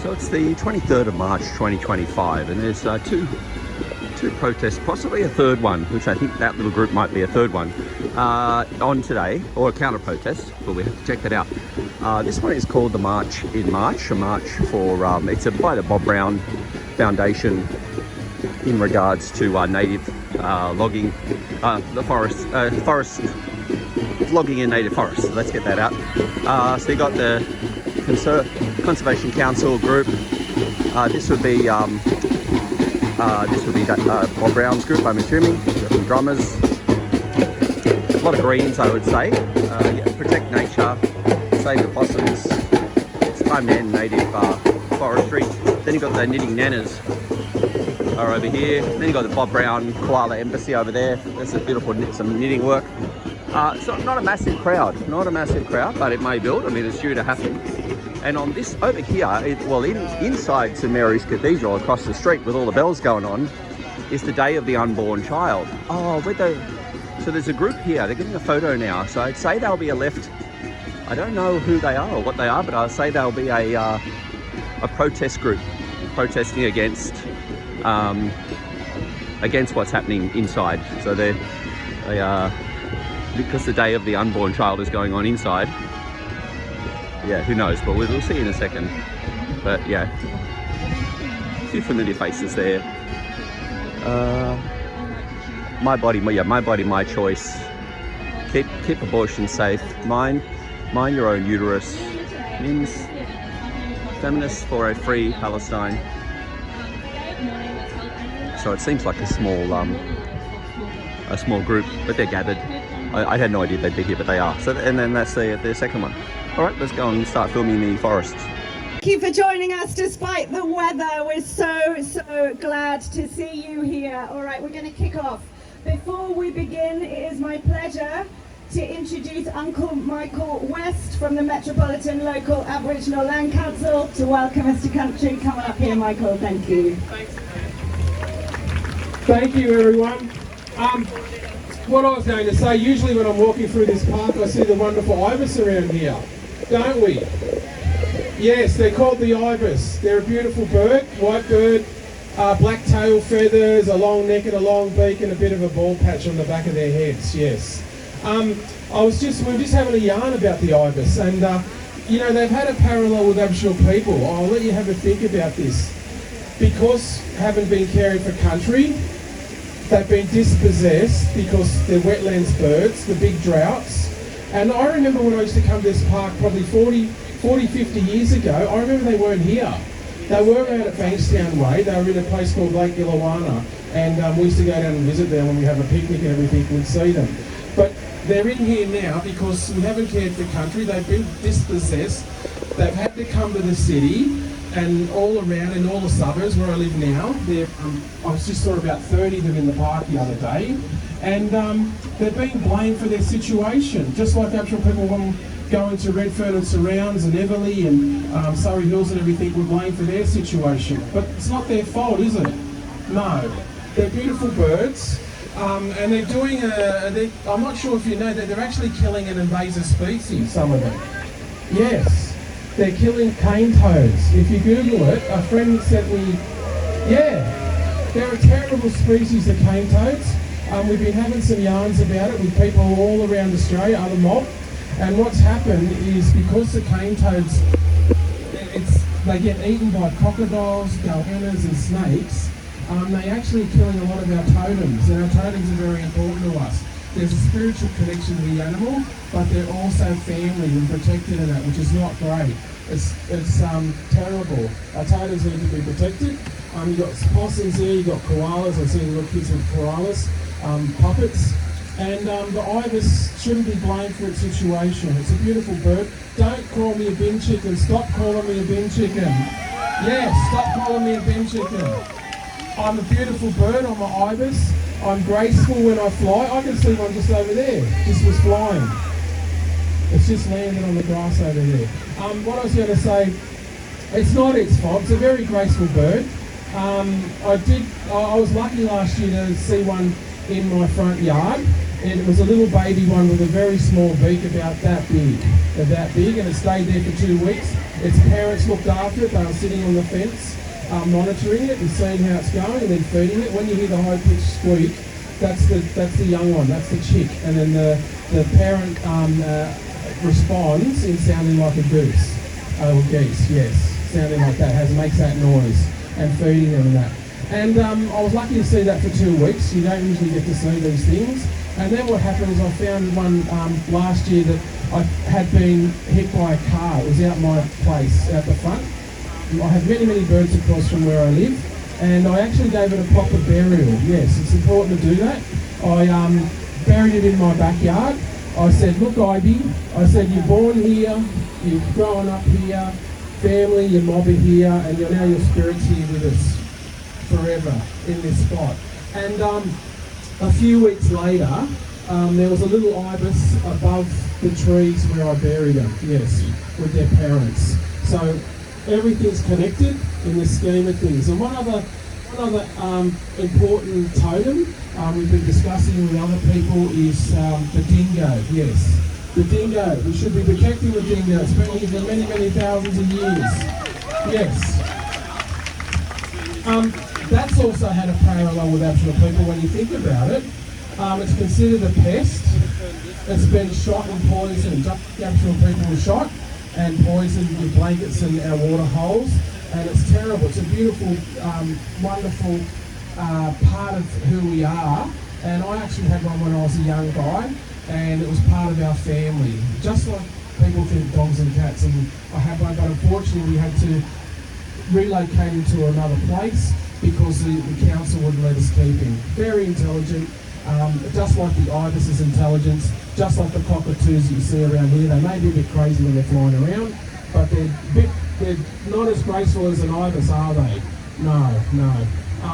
So it's the 23rd of March 2025, and there's two protests, possibly a third one, which I think that little group might be a third one, on today, or a counter protest, but we have to check that out. This one is called the March in March, a march for, it's by the Bob Brown Foundation in regards to native logging, the forest logging in native forests. So let's get that out. So you got the Conservation Council group. This would be Bob Brown's group, I'm assuming. Some drummers, a lot of greens, I would say. Yeah, protect nature, save the possums. It's time to end native forestry. Then you've got the knitting Nannas are over here. Then you've got the Bob Brown Koala Embassy over there. There's a beautiful some knitting work. It's not a massive crowd, but it may build. I mean, it's due to happen. And on this over here, inside St Mary's Cathedral, across the street with all the bells going on, is the Day of the Unborn Child. Oh, so there's a group here. They're getting a photo now. So I'd say they'll be a left. I don't know who they are or what they are, but I'll say they'll be a protest group protesting against what's happening inside. So they are, because the Day of the Unborn Child is going on inside. Yeah, who knows, but we'll see in a second. But yeah, a few familiar faces there. My body, my choice. Keep abortion safe. Mind your own uterus. Means feminists for a free Palestine. So it seems like a small group, but they're gathered. I had no idea they'd be here, but they are. So, and then that's the second one. All right, let's go and start filming the forest. Thank you for joining us despite the weather. We're so glad to see you here. All right, we're going to kick off. Before we begin, it is my pleasure to introduce Uncle Michael West from the Metropolitan Local Aboriginal Land Council to welcome us to country. Come on up here, Michael. Thank you. Thanks. Thank you, everyone. What I was going to say, usually when I'm walking through this park, I see the wonderful ibis around here, don't we? Yes, they're called the ibis. They're a beautiful bird, white bird, black tail feathers, a long neck and a long beak, and a bit of a bald patch on the back of their heads. Yes. We were just having a yarn about the ibis, and you know, they've had a parallel with Aboriginal people. I'll let you have a think about this. Because haven't been caring for country, they've been dispossessed because they're wetlands birds, the big droughts. And I remember when I used to come to this park probably 40, 50 years ago, I remember they weren't here. They were around at Bankstown Way. They were in a place called Lake Illawarra, and we used to go down and visit them when we have a picnic and everything, we'd see them. But they're in here now because we haven't cared for country. They've been dispossessed. They've had to come to the city, and all around in all the suburbs where I live now, I just saw about 30 of them in the park the other day, and they're being blamed for their situation, just like Aboriginal people going to Redfern and surrounds and Everleigh and Surrey Hills and everything were blamed for their situation. But it's not their fault, is it? No. They're beautiful birds, and they're doing I'm not sure if you know that they're actually killing an invasive species, some of them. Yes. They're killing cane toads. If you Google it, a friend sent me, they're a terrible species, the cane toads. We've been having some yarns about it with people all around Australia, other mob. And what's happened is because the cane toads, they get eaten by crocodiles, goannas and snakes, they're actually killing a lot of our totems. And our totems are very important to us. There's a spiritual connection to the animal, but they're also family and protected in that, which is not great. It's terrible. Our totems need to be protected. You've got possums here, you've got koalas. I see little kids with koalas, puppets. And the ibis shouldn't be blamed for its situation. It's a beautiful bird. Don't call me a bin chicken. Stop calling me a bin chicken. Yes, stop calling me a bin chicken. I'm a beautiful bird. I'm an ibis. I'm graceful when I fly. I can see one just over there. This was flying. It's just landed on the grass over there. What I was going to say, it's not its fault. It's a very graceful bird. I was lucky last year to see one in my front yard. And it was a little baby one with a very small beak, about that big, and it stayed there for 2 weeks. its parents looked after it. They were sitting on the fence, monitoring it and seeing how it's going, and then feeding it. When you hear the high-pitched squeak, that's the young one, that's the chick, and then the parent responds in sounding like a goose, or geese, yes, sounding like that, makes that noise, and feeding them and that. And I was lucky to see that for 2 weeks. You don't usually get to see these things. And then what happened is I found one last year that I had been hit by a car. It was out my place, out the front. I have many, many birds across from where I live, and I actually gave it a proper burial. Yes, it's important to do that. I buried it in my backyard. I said, look, Ivy, I said, you're born here, you've grown up here, family, your mob are here, and now your spirit's here with us forever in this spot. And a few weeks later, there was a little ibis above the trees where I buried them, yes, with their parents. So everything's connected in the scheme of things. And one other important totem we've been discussing with other people is the dingo, yes. The dingo, we should be protecting the dingo. It's been here for many, many thousands of years. Yes. That's also had a parallel with Aboriginal people when you think about it. It's considered a pest. It's been shot and poisoned. Aboriginal people were shot and poisoned with blankets in our water holes, and it's terrible. It's a beautiful, wonderful part of who we are, and I actually had one when I was a young guy, and it was part of our family. Just like people think dogs and cats, and I had one, but unfortunately we had to relocate him to another place because the council wouldn't let us keep him. Very intelligent, just like the ibis's intelligence, just like the cockatoos that you see around here. They may be a bit crazy when they're flying around, but they're not as graceful as an ibis, are they? No.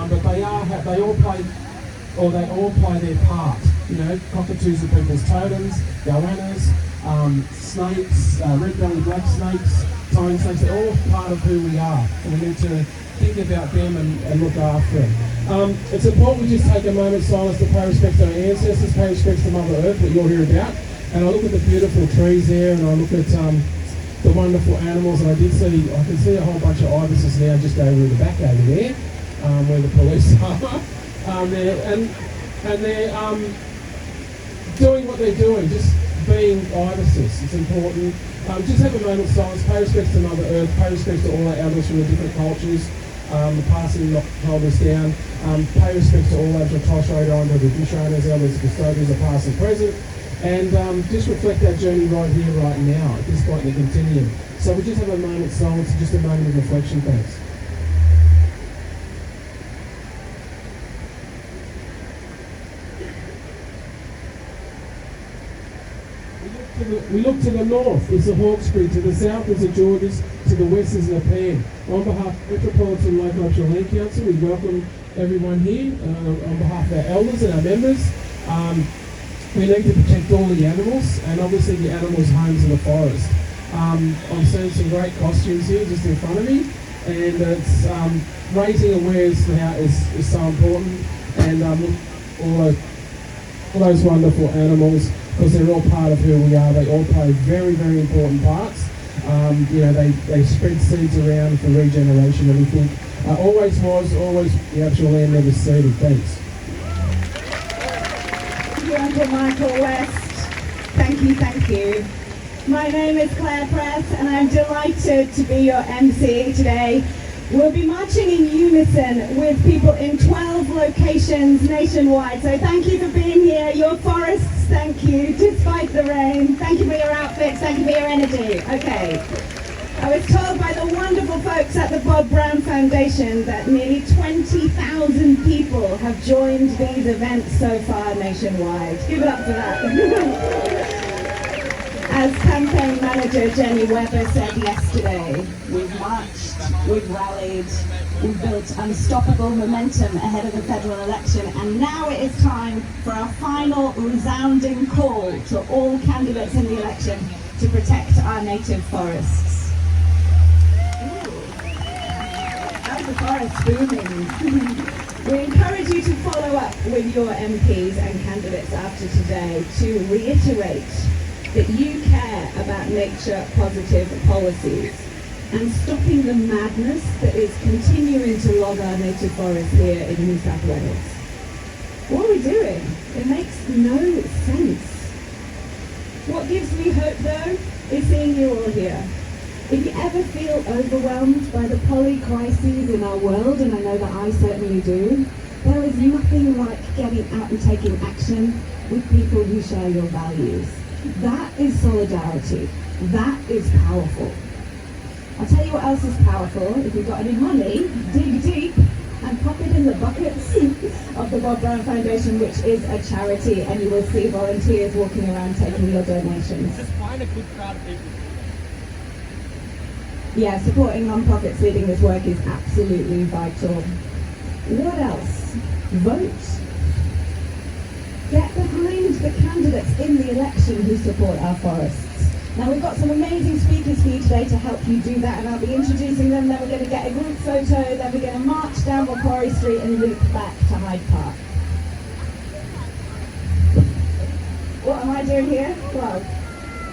But they all play their part. You know, cockatoos are people's totems, goannas, snakes, red-bellied black snakes, tiny snakes, they're all part of who we are, and we need to think about them and look after them. It's important we just take a moment's silence to pay respect to our ancestors, pay respect to Mother Earth that you're here about, and I look at the beautiful trees there, and I look at the wonderful animals, and I can see a whole bunch of ibises now just over the back over there, where the police are, and they're doing what they're doing, just being ibises. It's important. Just have a moment of silence, pay respect to Mother Earth, pay respect to all our elders from the different cultures, the passing holders down, pay respect to all Aboriginal Torres Strait Islander, the bush owners, elders, custodians, the past and present, and just reflect our journey right here, right now, at this point in the continuum. So we just have a moment of silence, just a moment of reflection, thanks. We look to the north is the Hawkesbury, to the south is the Georges, to the west is the Pan. On behalf of Metropolitan Local Aboriginal Land Council, we welcome everyone here on behalf of our elders and our members. We need to protect all the animals, and obviously the animals' homes in the forest. I'm seeing some great costumes here just in front of me, and it's raising awareness now is so important, and all those wonderful animals, because they're all part of who we are. They all play very, very important parts. They spread seeds around for regeneration, and we think always the Aboriginal land never ceded. Thanks. Thank you, Uncle Michael West. Thank you. My name is Claire Press, and I'm delighted to be your MC today. We'll be marching in unison with people in 12 locations nationwide. So thank you for being here. Your forests, thank you, despite the rain. Thank you for your outfits, thank you for your energy. Okay. I was told by the wonderful folks at the Bob Brown Foundation that nearly 20,000 people have joined these events so far nationwide. Give it up for that. As campaign manager Jenny Webber said yesterday, we've marched, we've rallied, we've built unstoppable momentum ahead of the federal election, and now it is time for our final resounding call to all candidates in the election to protect our native forests. How's the forest booming? We encourage you to follow up with your MPs and candidates after today to reiterate that you care about nature-positive policies. and stopping the madness that is continuing to log our native forests here in New South Wales. What are we doing? It makes no sense. What gives me hope though is seeing you all here. If you ever feel overwhelmed by the polycrises in our world, and I know that I certainly do, there is nothing like getting out and taking action with people who share your values. That is solidarity. That is powerful. I'll tell you what else is powerful. If you've got any money, dig deep and pop it in the buckets of the Bob Brown Foundation, which is a charity, and you will see volunteers walking around taking your donations. Just find a good crowd of people. Yeah, supporting non-profits leading this work is absolutely vital. What else? Vote. Get behind the candidates in the election who support our forests. Now we've got some amazing speakers for you today to help you do that, and I'll be introducing them. Then we're going to get a group photo, then we're going to march down Macquarie Street and loop back to Hyde Park. What am I doing here? Well,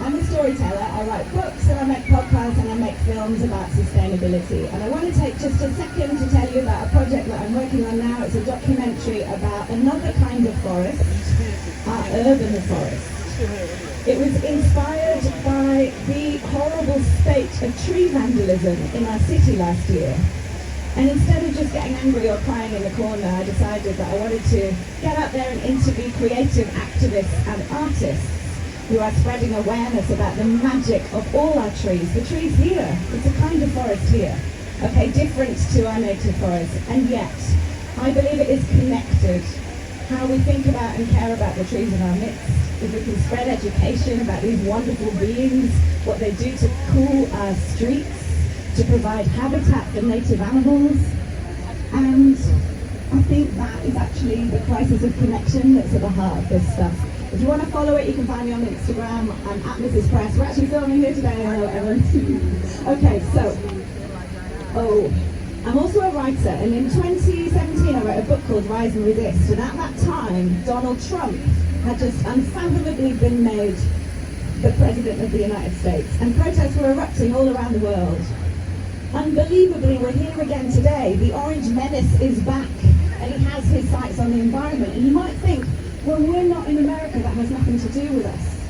I'm a storyteller. I write books and I make podcasts and I make films about sustainability. And I want to take just a second to tell you about a project that I'm working on now. It's a documentary about another kind of forest, our urban forest. It was inspired by the horrible state of tree vandalism in our city last year. And instead of just getting angry or crying in the corner, I decided that I wanted to get out there and interview creative activists and artists who are spreading awareness about the magic of all our trees. The trees here, it's a kind of forest here, okay, different to our native forest, and yet I believe it is connected. How we think about and care about the trees in our midst, if we can spread education about these wonderful beings, what they do to cool our streets, to provide habitat for native animals, and I think that is actually the crisis of connection that's at the heart of this stuff. If you want to follow it, you can find me on Instagram. I'm at Mrs. Press. We're actually filming here today. Hello, everyone. Okay, so, I'm also a writer, and in 2017 I wrote a book called Rise and Resist, and at that time Donald Trump had just unfathomably been made the President of the United States, and protests were erupting all around the world. Unbelievably, we're here again today. The Orange Menace is back, and he has his sights on the environment, and you might think, well, we're not in America, that has nothing to do with us.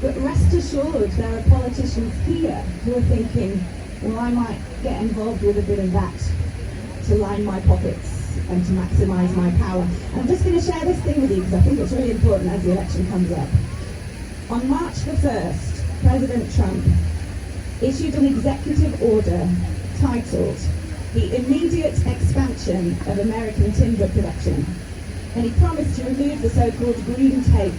But rest assured, there are politicians here who are thinking, well, I might get involved with a bit of that to line my pockets and to maximise my power. And I'm just going to share this thing with you because I think it's really important as the election comes up. On March the 1st, President Trump issued an executive order titled The Immediate Expansion of American Timber Production. And he promised to remove the so-called green tape,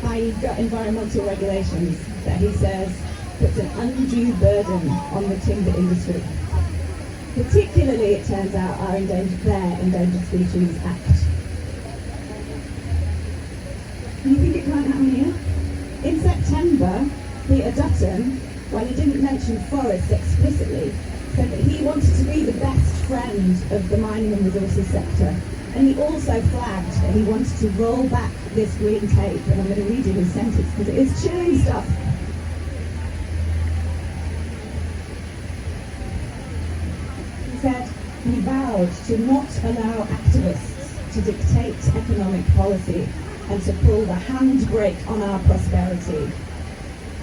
i.e. environmental regulations, that he says puts an undue burden on the timber industry. Particularly, it turns out, their Endangered Species Act. You think it can't happen here? In September, Peter Dutton, while he didn't mention forests explicitly, said that he wanted to be the best friend of the mining and resources sector. And he also flagged that he wanted to roll back this green tape, and I'm going to read you his sentence because it is chilling stuff. He said he vowed to not allow activists to dictate economic policy and to pull the handbrake on our prosperity.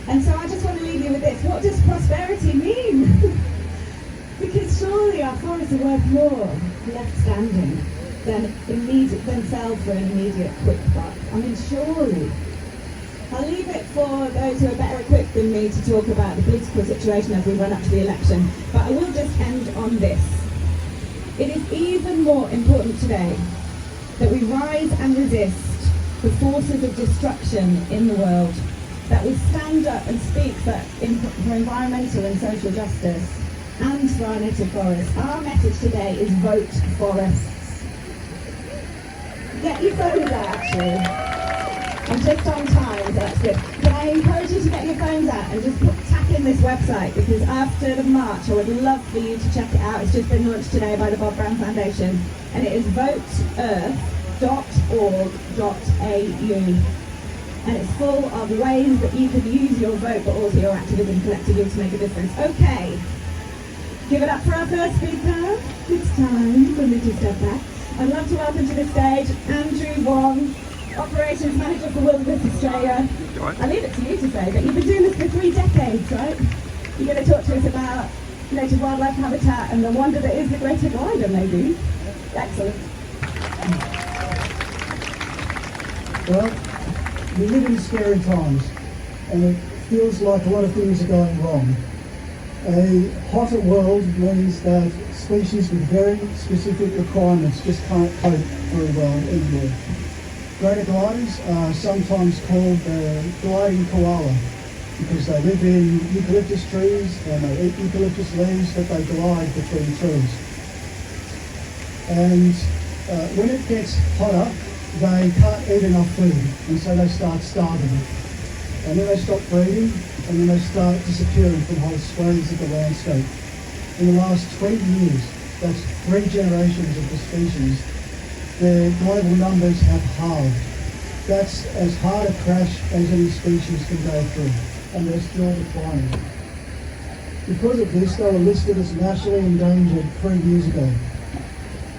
And so I just want to leave you with this. What does prosperity mean? Because surely our forests are worth more left standing than sell for an immediate quick buck. I mean, surely. I'll leave it for those who are better equipped than me to talk about the political situation as we run up to the election, but I will just end on this. It is even more important today that we rise and resist the forces of destruction in the world, that we stand up and speak for environmental and social justice and for our native forests. Our message today is vote forests. Get your phones out, actually. I'm just on time, so that's good. But I encourage you to get your phones out and just tack in this website, because after the march, I would love for you to check it out. It's just been launched today by the Bob Brown Foundation, and it is voteearth.org.au. And it's full of ways that you can use your vote, but also your activism collectively to make a difference. Okay, Give it up for our first speaker. It's time for me to step back. I'd love to welcome to the stage Andrew Wong, Operations Manager for Wilderness Australia. Right. I leave it to you to say that you've been doing this for 3 decades, right? You're going to talk to us about native wildlife habitat and the wonder that is the Greater Glider, maybe. Excellent. Well, we live in scary times, and it feels like a lot of things are going wrong. A hotter world means that species with very specific requirements just can't cope very well anymore. Greater gliders are sometimes called the gliding koala because they live in eucalyptus trees and they eat eucalyptus leaves that they glide between trees. And when it gets hotter, they can't eat enough food, and so they start starving. And then they stop breeding, and then they start disappearing from whole swathes of the landscape. In the last 20 years, that's 3 generations of the species, their global numbers have halved. That's as hard a crash as any species can go through, and they're still declining. Because of this, they were listed as nationally endangered 3 years ago.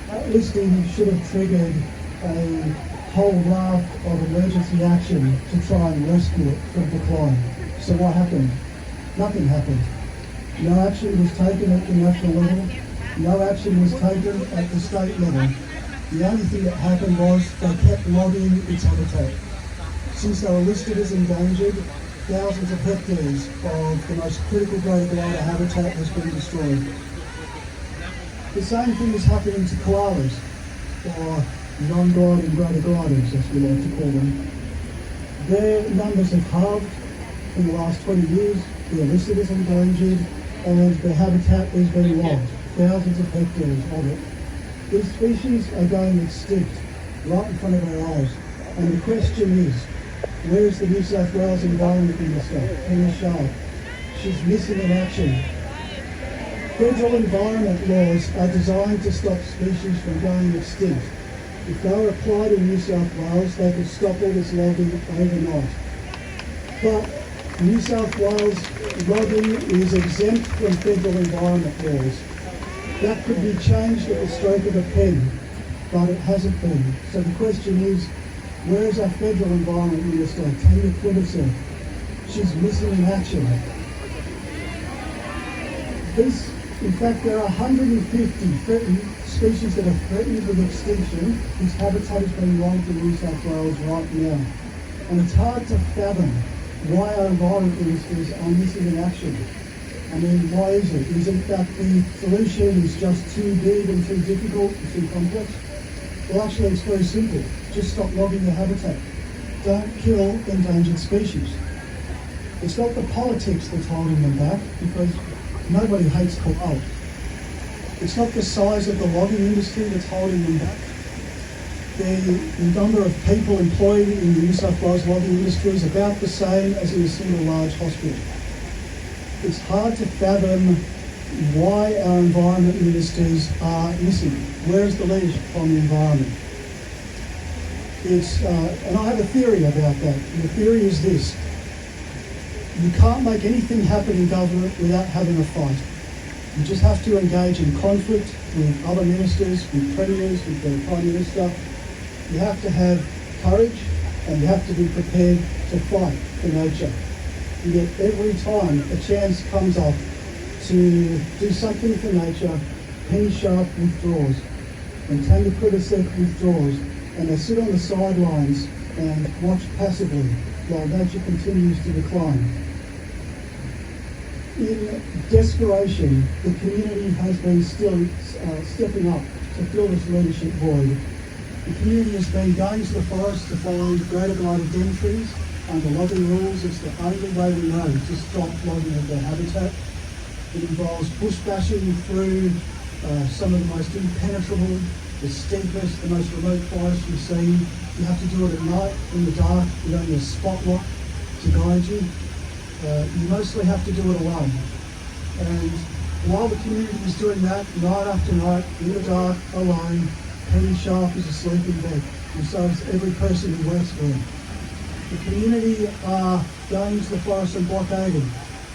That listing should have triggered a whole raft of emergency action to try and rescue it from decline. So what happened? Nothing happened. No action was taken at the national level. No action was taken at the state level. The only thing that happened was they kept logging its habitat. Since they were listed as endangered, thousands of hectares of the most critical greater glider habitat has been destroyed. The same thing is happening to koalas, or non-gliding greater gliders, as we like to call them. Their numbers have halved in the last 20 years. They're listed as endangered, and their habitat is being logged, thousands of hectares of it. These species are going extinct right in front of our eyes. And the question is, where's the New South Wales Environment Minister, Penny Sharp? She's missing in action. Federal environment laws are designed to stop species from going extinct. If they were applied in New South Wales, they could stop all this logging overnight. But New South Wales logging is exempt from federal environment laws. That could be changed at the stroke of a pen, but it hasn't been. So the question is, where is our federal environment minister, Tanya Plibersek? She's missing in action. In fact, there are 150 threatened species that are threatened with extinction whose habitat is being logged in New South Wales right now. And it's hard to fathom why our environment ministers are missing in action. I mean, why is it? Is it that the solution is just too big and too difficult and too complex? Well, actually, it's very simple. Just stop logging the habitat. Don't kill endangered species. It's not the politics that's holding them back, because nobody hates koala. It's not the size of the logging industry that's holding them back. The number of people employed in the New South Wales logging industry is about the same as in a single large hospital. It's hard to fathom why our environment ministers are missing. Where's the leadership on the environment? And I have a theory about that. And the theory is this: you can't make anything happen in government without having a fight. You just have to engage in conflict with other ministers, with premiers, with the Prime Minister. You have to have courage, and you have to be prepared to fight for nature. And yet every time a chance comes up to do something for nature, Penny Sharp withdraws, and Tanya Plibersek withdraws, and they sit on the sidelines and watch passively while nature continues to decline. In desperation, the community has been stepping up to fill this leadership void. The community has been going to the forest to find greater glider den trees under logging rules. It's the only way we know to stop logging of their habitat. It involves bush bashing through some of the most impenetrable, the steepest, the most remote forests you've seen. You have to do it at night, in the dark. You don't need a spotlight to guide you. You mostly have to do it alone. And while the community is doing that, night after night, in the dark, alone, Penny Sharp is asleep in bed, and so is every person who works for him. The community are going to the forest and blockading,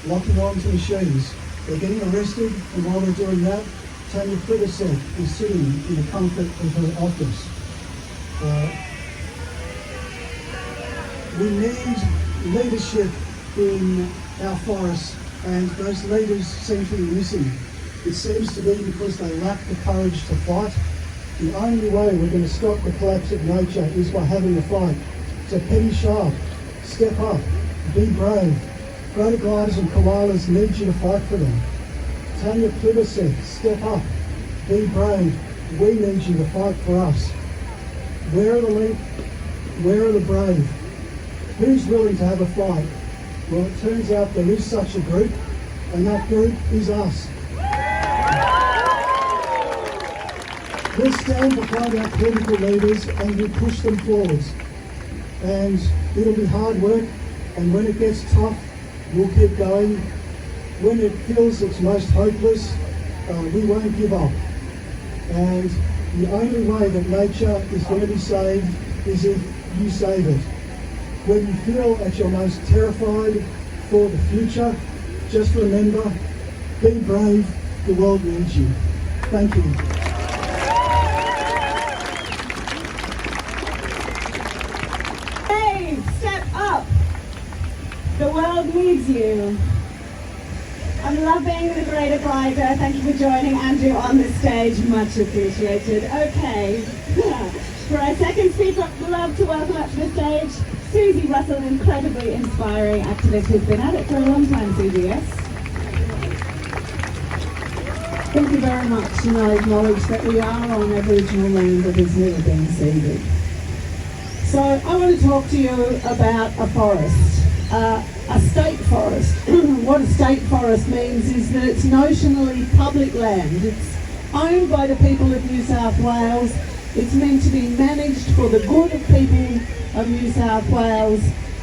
locking on to machines, They're getting arrested, and while they're doing that, Tanya Plibersek is sitting in the comfort of her office. We need leadership in our forests, and those leaders seem to be missing. It seems to be because they lack the courage to fight. The only way we're going to stop the collapse of nature is by having a fight. So Penny Sharp, step up, be brave. Greater gliders and koalas need you to fight for them. Tanya Plibersek, step up, be brave. We need you to fight for us. Where are the elite? Where are the brave? Who's willing to have a fight? Well, it turns out there is such a group, and that group is us. We stand behind our political leaders and we push them forwards. And it'll be hard work, and when it gets tough, we'll keep going. When it feels it's most hopeless, we won't give up. And the only way that nature is going to be saved is if you save it. When you feel at your most terrified for the future, just remember, be brave, the world needs you. Thank you. Hey, step up. The world needs you. I'm loving the Greater Glider. Thank you for joining Andrew on the stage. Much appreciated. Okay. For our second speaker, I'd love to welcome up to the stage Susie Russell, an incredibly inspiring activist who's been at it for a long time, Susie, yes? Thank you very much, and I acknowledge that we are on Aboriginal land that has never been ceded. So I want to talk to you about a forest, a state forest. What a state forest means is that it's notionally public land. It's owned by the people of New South Wales. It's meant to be managed for the good of people of New South Wales,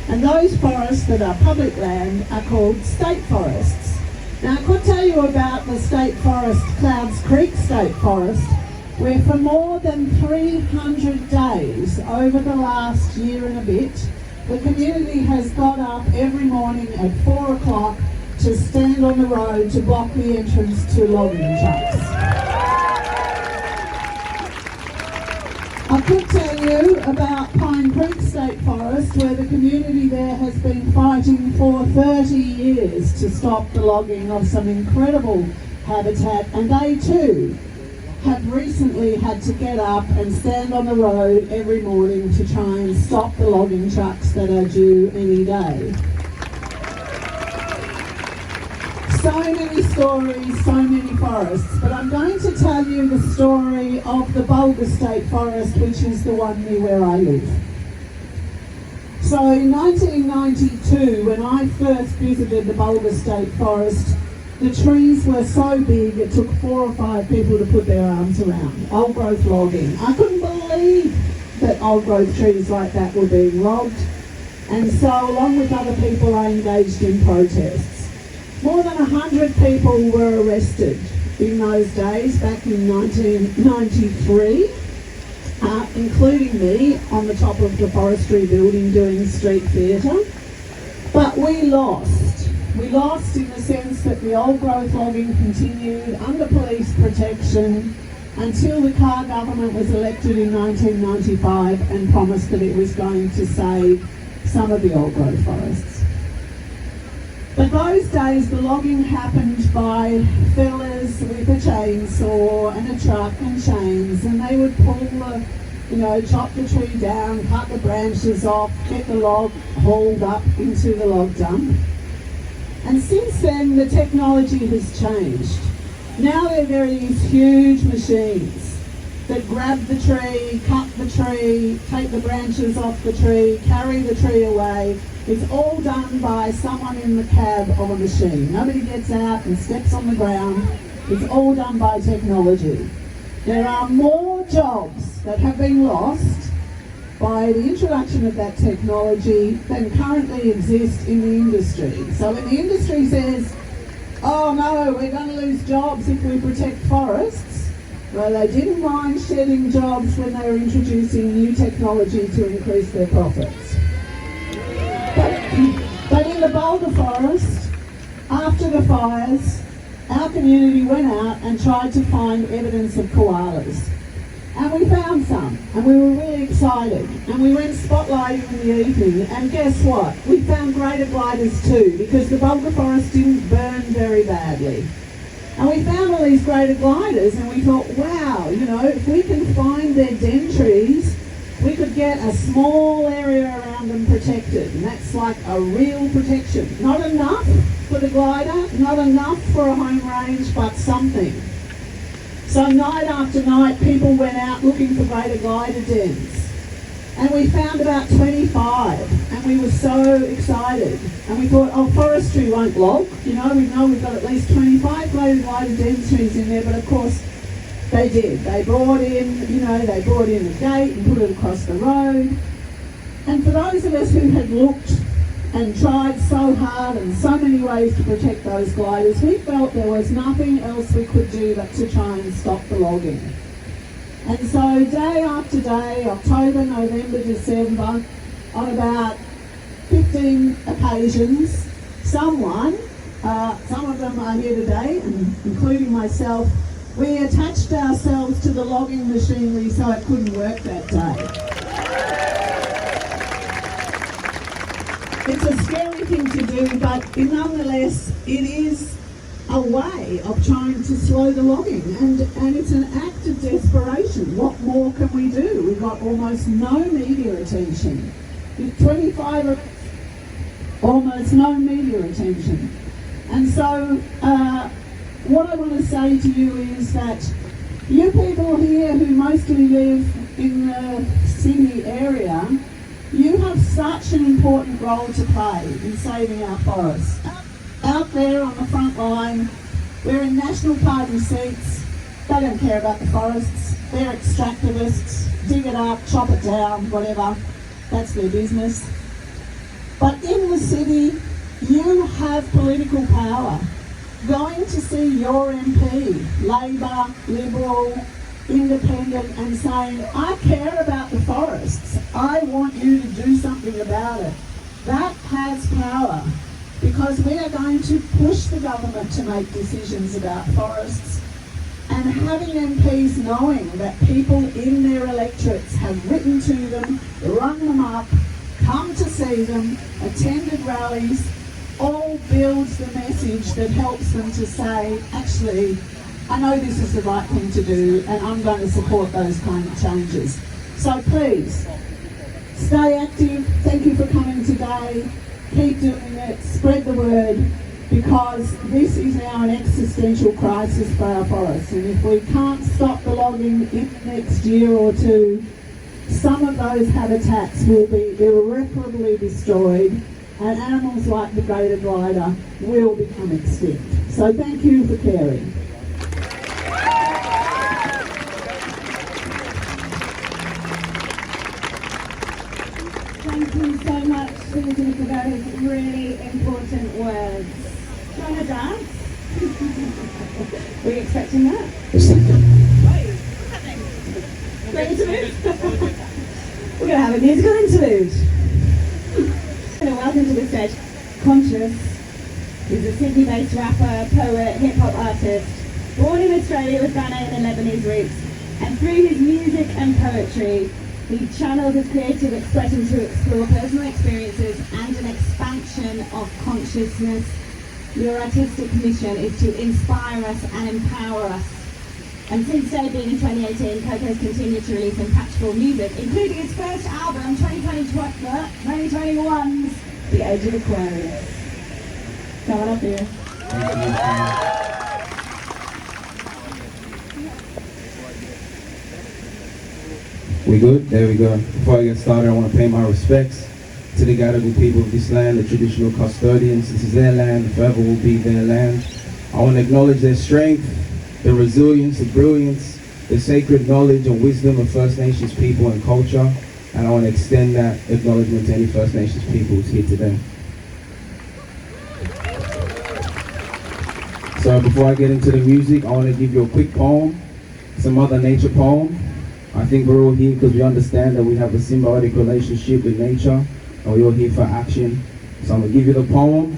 and those forests that are public land are called state forests. Now I could tell you about the state forest, Clouds Creek State Forest, where for more than 300 days over the last year and a bit, the community has got up every morning at 4 o'clock to stand on the road to block the entrance to logging trucks. I could tell you about Pine Creek State Forest, where the community there has been fighting for 30 years to stop the logging of some incredible habitat, and they too have recently had to get up and stand on the road every morning to try and stop the logging trucks that are due any day. So many stories, so many forests, but I'm going to tell you the story of the Bulga State Forest, which is the one near where I live. So in 1992, when I first visited the Bulga State Forest, the trees were so big it took 4 or 5 people to put their arms around. Old growth logging. I couldn't believe that old growth trees like that were being logged, and so along with other people I engaged in protests. More than 100 people were arrested in those days, back in 1993, including me on the top of the forestry building doing street theatre. But we lost. We lost in the sense that the old growth logging continued under police protection until the Carr government was elected in 1995 and promised that it was going to save some of the old growth forests. But those days the logging happened by fellas with a chainsaw and a truck and chains, and they would pull the, chop the tree down, cut the branches off, get the log hauled up into the log dump. And since then the technology has changed. Now there are these huge machines that grab the tree, cut the tree, take the branches off the tree, carry the tree away. It's all done by someone in the cab of a machine. Nobody gets out and steps on the ground. It's all done by technology. There are more jobs that have been lost by the introduction of that technology than currently exist in the industry. So when the industry says, oh no, we're going to lose jobs if we protect forests, well, they didn't mind shedding jobs when they were introducing new technology to increase their profits. But in the Bulga forest, after the fires, our community went out and tried to find evidence of koalas. And we found some, and we were really excited. And we went spotlighting in the evening, and guess what? We found greater gliders too, because the Bulga forest didn't burn very badly. And we found all these greater gliders, and we thought, wow, you know, if we can find their den trees, we could get a small area around them protected. And that's like a real protection. Not enough for the glider, not enough for a home range, but something. So night after night, people went out looking for greater glider dens. And we found about 25, and we were so excited. And we thought, oh, forestry won't log. You know we've got at least 25 greater glider den trees in there, but of course they did. They brought in a gate and put it across the road. And for those of us who had looked and tried so hard and so many ways to protect those gliders, we felt there was nothing else we could do but to try and stop the logging. And so day after day, October, November, December, on about 15 occasions, some of them are here today, and including myself, we attached ourselves to the logging machinery so it couldn't work that day. It's a scary thing to do, but nonetheless, it is a way of trying to slow the logging, and it's an act of desperation. What more can we do? We've got almost no media attention. With 25, almost no media attention. And so, what I want to say to you is that you people here who mostly live in the city area, you have such an important role to play in saving our forests. Out there on the front line, we're in National Party seats. They don't care about the forests. They're extractivists. Dig it up, chop it down, whatever. That's their business. But in the city, you have political power. Going to see your MP, Labor, Liberal, Independent, and saying, I care about the forests. I want you to do something about it. That has power, because we are going to push the government to make decisions about forests. And having MPs knowing that people in their electorates have written to them, rung them up, come to see them, attended rallies, all builds the message that helps them to say, actually, I know this is the right thing to do, and I'm going to support those kind of changes. So please, stay active. Thank you for coming today. Keep doing it. Spread the word, because this is now an existential crisis for our forests. And if we can't stop the logging in the next year or two, some of those habitats will be irreparably destroyed, and animals like the greater glider will become extinct. So thank you for caring. Thank you so much, Susie, for those really important words. Do you want to dance? Were you expecting that? Ready to move? We're going to have a musical interlude. Welcome to the stage, Conscious. He's a Sydney-based rapper, poet, hip-hop artist, born in Australia with Ghanaian and Lebanese roots, and through his music and poetry, he channels his creative expression to explore personal experiences and an expansion of consciousness. Your artistic mission is to inspire us and empower us. And since debuting in 2018, Coco's continued to release impactful music, including his first album, 2021's The Age of Aquarius. Come on up here. We good? There we go. Before I get started, I want to pay my respects to the Gadigal people of this land, the traditional custodians. This is their land, forever will be their land. I want to acknowledge their strength, the resilience, the brilliance, the sacred knowledge and wisdom of First Nations people and culture. And I want to extend that acknowledgement to any First Nations people who's here today. So before I get into the music, I want to give you a quick poem. It's a Mother Nature poem. I think we're all here because we understand that we have a symbiotic relationship with nature, and we're all here for action. So I'm going to give you the poem,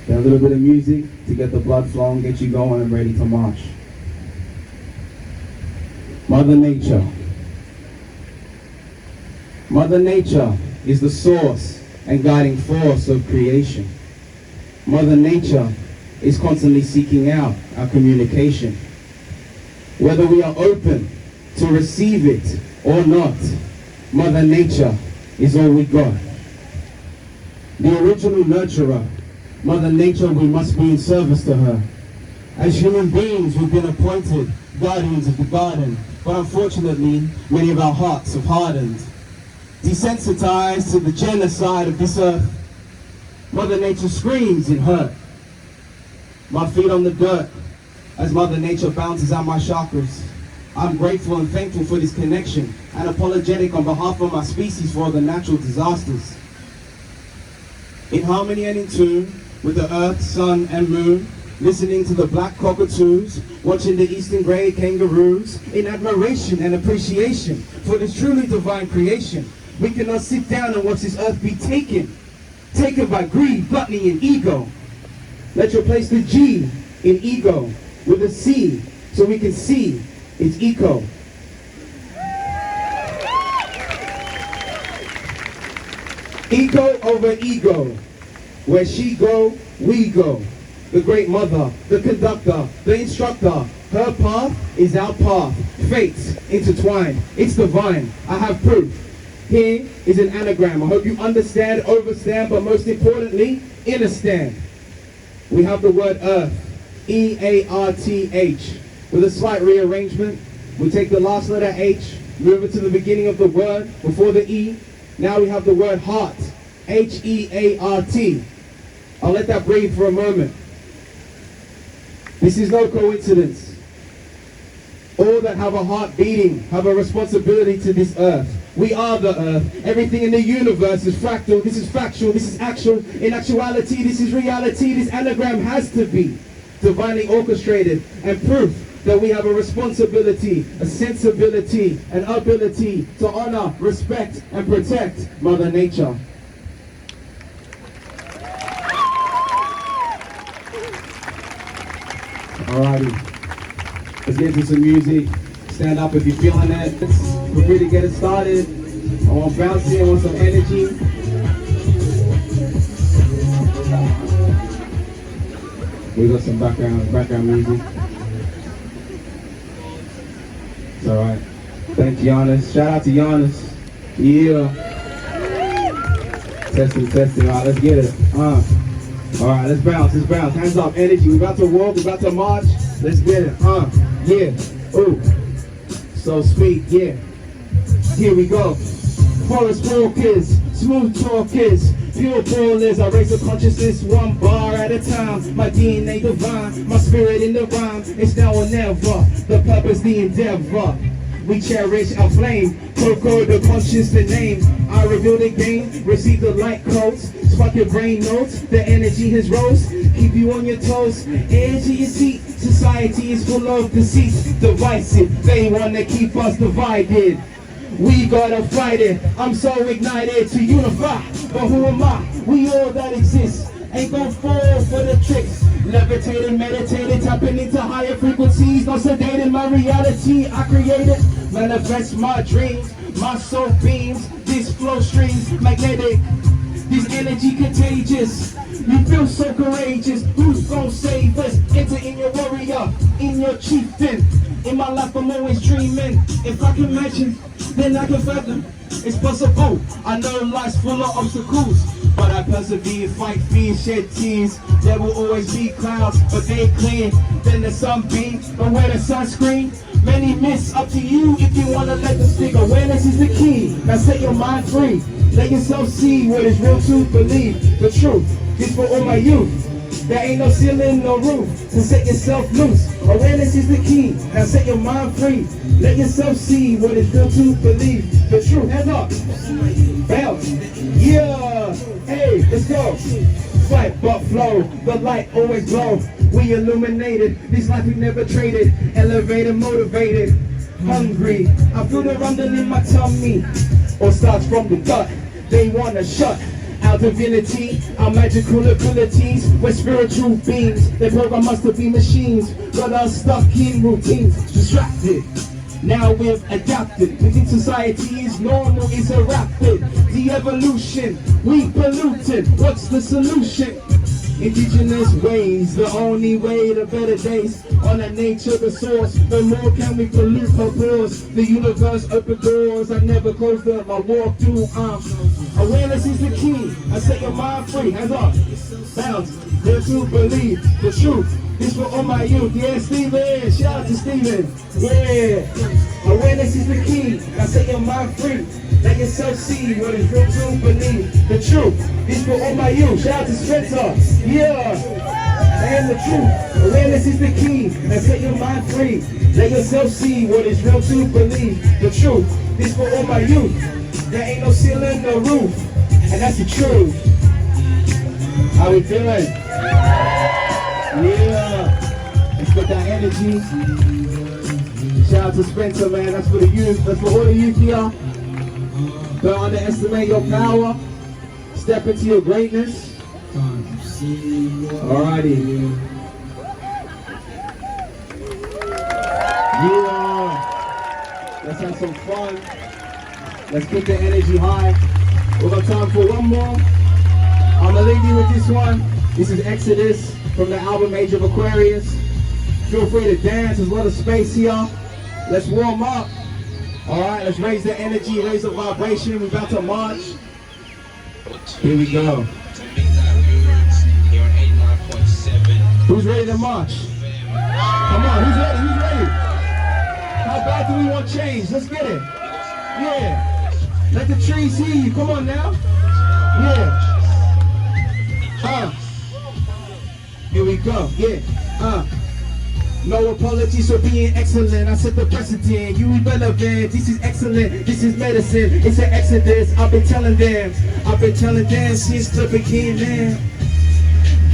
Then a little bit of music to get the blood flowing, get you going and ready to march. Mother Nature. Mother Nature is the source and guiding force of creation. Mother Nature is constantly seeking out our communication. Whether we are open to receive it or not, Mother Nature is all we got. The original nurturer, Mother Nature, we must be in service to her. As human beings, we've been appointed guardians of the garden, but unfortunately, many of our hearts have hardened. Desensitized to the genocide of this earth, Mother Nature screams in hurt. My feet on the dirt, as Mother Nature bounces out my chakras. I'm grateful and thankful for this connection, and apologetic on behalf of my species for all the natural disasters. In harmony and in tune with the earth, sun and moon, listening to the black cockatoos, watching the eastern grey kangaroos, in admiration and appreciation for this truly divine creation. We cannot sit down and watch this earth be taken by greed, gluttony and ego. Let's replace the G in ego with a C so we can see its eco. Eco over ego. Where she go, we go. The great mother, the conductor, the instructor. Her path is our path. Fates intertwined. It's divine. I have proof. Here is an anagram. I hope you understand, overstand, but most importantly, understand. We have the word earth, E-A-R-T-H. With a slight rearrangement, we take the last letter H, move it to the beginning of the word before the E. Now we have the word heart, H-E-A-R-T. I'll let that breathe for a moment. This is no coincidence. All that have a heart beating have a responsibility to this earth. We are the earth. Everything in the universe is fractal. This is factual. This is actual. In actuality, this is reality. This anagram has to be divinely orchestrated and proof that we have a responsibility, a sensibility, an ability to honor, respect, and protect Mother Nature. Alrighty, let's get into some music. Stand up if you're feeling it. We're ready to get it started. I want bouncy, I want some energy. We got some background music. It's alright. Thank you, Nannas. Shout out to Nannas. Yeah. Testing. Alright, let's get it. Alright, let's bounce. Hands up, energy. We're about to walk, we're about to march. Let's get it. Yeah. Ooh. So speak, yeah. Here we go. Forest walkers, smooth talkers, pure ballers. I raise the consciousness one bar at a time. My DNA divine, my spirit in the rhyme. It's now or never. The purpose, the endeavor. We cherish our flame. Coco, the conscious, the name. I reveal the game, receive the light codes. Spark your brain notes, the energy has rose. Keep you on your toes, edge of your seat. Society is full of deceit, divisive. They wanna keep us divided. We gotta fight it. I'm so ignited to unify. But who am I? We all that exist. Ain't gon' fall for the tricks. Levitating, meditating, tapping into higher frequencies. No sedating my reality. I created, manifest my dreams. My soul beams, this flow streams magnetic. This energy contagious. You feel so courageous. Who's gonna save us? Enter in your warrior, in your chieftain. In my life I'm always dreaming. If I can imagine, then I can fathom. It's possible. I know life's full of obstacles, but I persevere, fight fear, shed tears. There will always be clouds, but they clear. Then the sunbeam, but wear the sunscreen. Many myths, up to you if you wanna let them stick. Awareness is the key. Now set your mind free. Let yourself see what is real to believe. The truth is for all my youth. There ain't no ceiling, no roof. So set yourself loose. Awareness is the key. Now set your mind free. Let yourself see what is real to believe. The truth. Hands up. Bounce. Yeah. Hey, let's go. Fight but flow. The light always glow. We illuminated. This life we never traded. Elevated, motivated. Hungry. I feel the rumbling in my tummy. Or starts from the gut. They wanna shut our our divinity, our magical abilities. We're spiritual beings, they program us to be machines. Got us stuck in routines, distracted. Now we've adapted. We think society is normal, it's a rapid de-evolution. We polluted, what's the solution? Indigenous ways, the only way to better days. On a nature, the source, the more can we pollute her pores. The universe open doors, I never close them, I walk through arms. Awareness is the key, I set your mind free, hands up, bounce, there to believe the truth. This for all my youth, yeah, Steven, shout out to Steven, yeah. Awareness is the key, I set your mind free. Let yourself see what is real to believe the truth. This for all my youth, shout out to Spencer, yeah. And the truth, awareness is the key, and set your mind free. Let yourself see what is real to believe the truth. This for all my youth, there ain't no ceiling, no roof, and that's the truth. How we feeling? Yeah, let's get that energy. Shout out to Spencer, man, that's for the youth, that's for all the youth here. Don't underestimate your power, step into your greatness. Alrighty. Yeah. Let's have some fun. Let's keep the energy high. We got time for one more. I'm gonna leave you with this one. This is Exodus from the album Age of Aquarius. Feel free to dance, there's a lot of space here. Let's warm up. Alright, let's raise the energy, raise the vibration. We're about to march. Here we go. Who's ready to march? Come on, who's ready? Who's ready? How bad do we want change? Let's get it. Yeah. Let the trees hear you. Come on now. Yeah. Here we go. Yeah. No apologies for being excellent. I set the precedent. You irrelevant. This is excellent. This is medicine. It's an exodus. I've been telling them since the beginning.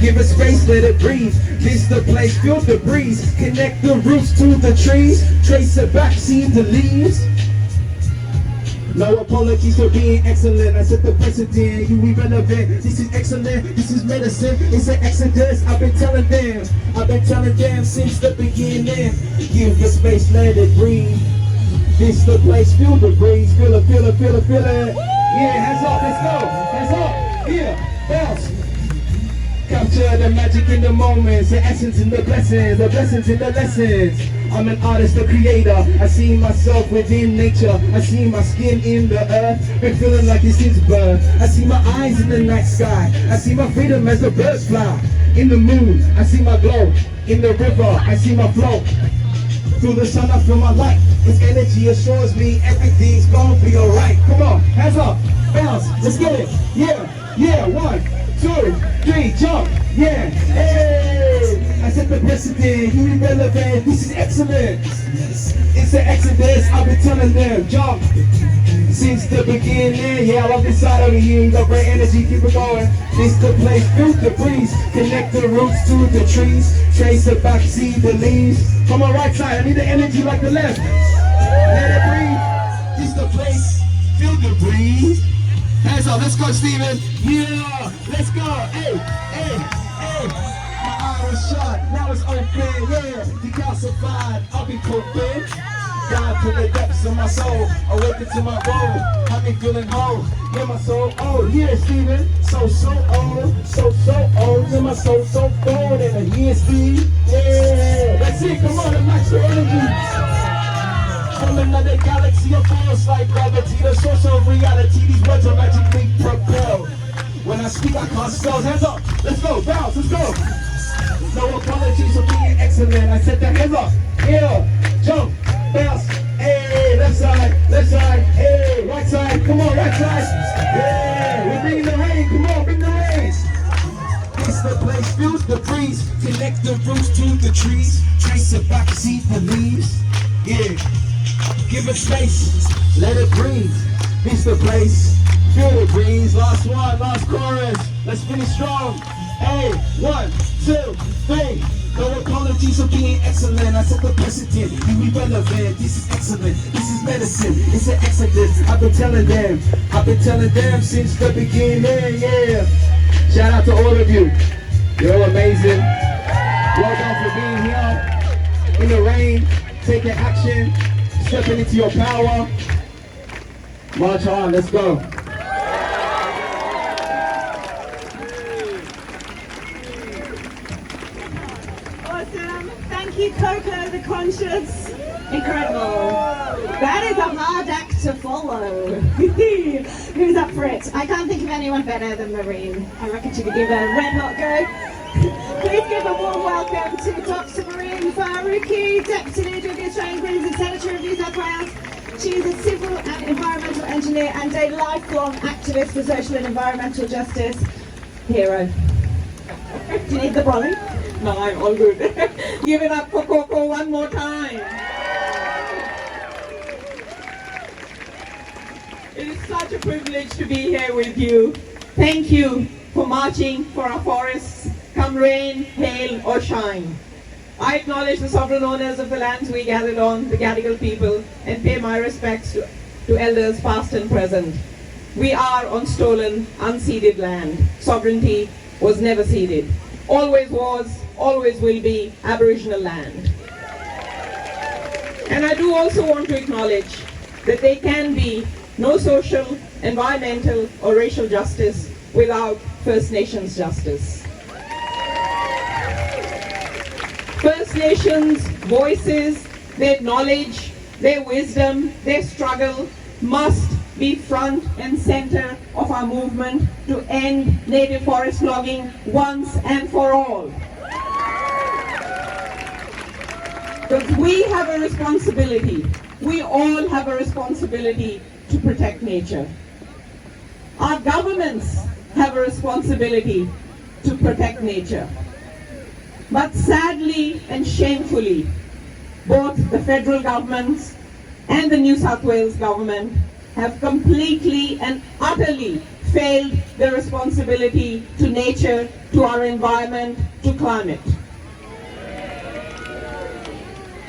Give it space, let it breathe. This the place, feel the breeze. Connect the roots to the trees. Trace it back, see the leaves. No apologies for being excellent. I set the precedent, you irrelevant. This is excellent, this is medicine. It's an exodus, I've been telling them since the beginning. Give the space, let it breathe. This the place, feel the breeze. Feel it, feel it, feel it, feel it. Yeah, hands up, let's go. Hands up, yeah, bounce. Capture the magic in the moments, the essence in the blessings in the lessons. I'm an artist, a creator. I see myself within nature. I see my skin in the earth. Been feeling like this is birth. I see my eyes in the night sky. I see my freedom as the birds fly. In the moon, I see my glow. In the river, I see my flow. Through the sun, I feel my light. This energy assures me everything's gonna be alright. Come on, hands up, bounce, let's get it. Yeah, yeah, 1, 2, 3, jump, yeah, hey. I set the precedent, you irrelevant, this is excellent. It's an exodus, I've been telling them, jump. Since the beginning, yeah, I love this side over here, got great energy, keep it going. This the place, feel the breeze, connect the roots to the trees, trace it back, see the leaves. Come on, right side, I need the energy like the left. Let it breathe, this the place, feel the breeze. Hands up, let's go, Steven. Yeah, let's go. Hey, hey, hey. My eye was shut, now it's open. Yeah, decalcified, I'll be coping. Down to the depths of my soul, awaken to my role. Have me feeling whole, yeah, my soul. Oh, yeah, Steven. So old, so old. Yeah, my soul so old. And yeah, Steve. Yeah, that's it. Come on, and match the energy. From another galaxy of force like gravity, the source of reality, these words are magically propelled. When I speak, I can't spell. Hands up, let's go, bounce, let's go. No apologies for being excellent. I said that, hands up, yeah, jump, bounce, hey, left side, hey, right side, come on, right side, yeah, we're bringing the rain, come on, bring the rain. It's the place, feels the breeze, connect the roots to the trees, trace it back, see the leaves, yeah. Give it space, let it breathe. It's the place, feel the breeze. Last one, last chorus. Let's finish strong. Hey, 1, 2, 3. No apologies for being excellent. I set the precedent. You irrelevant. This is excellent. This is medicine. It's an exodus. I've been telling them since the beginning. Yeah. Shout out to all of you. You're all amazing. Well done for being here in the rain, taking action, stepping into your power. March on. Let's go. Awesome. Thank you, Coco the Conscious. Incredible. That is a hard act to follow. Who's up for it? I can't think of anyone better than Mehreen. I reckon she could give a red hot go. Please give a warm welcome to Dr. Mehreen Faruqi, Deputy Leader of the Australian Greens and Senator of New South Wales. She is a civil and environmental engineer and a lifelong activist for social and environmental justice. Hero. Do you need the brolly? No, I'm all good. Give it up for Coco one more time. It is such a privilege to be here with you. Thank you for marching for our forests, come rain, hail or shine. I acknowledge the sovereign owners of the lands we gathered on, the Gadigal people, and pay my respects to elders past and present. We are on stolen, unceded land. Sovereignty was never ceded. Always was, always will be Aboriginal land. And I do also want to acknowledge that there can be no social, environmental or racial justice without First Nations justice. First Nations voices, their knowledge, their wisdom, their struggle must be front and center of our movement to end native forest logging once and for all. Because we have a responsibility, we all have a responsibility to protect nature. Our governments have a responsibility to protect nature. But sadly and shamefully, both the federal governments and the New South Wales government have completely and utterly failed their responsibility to nature, to our environment, to climate.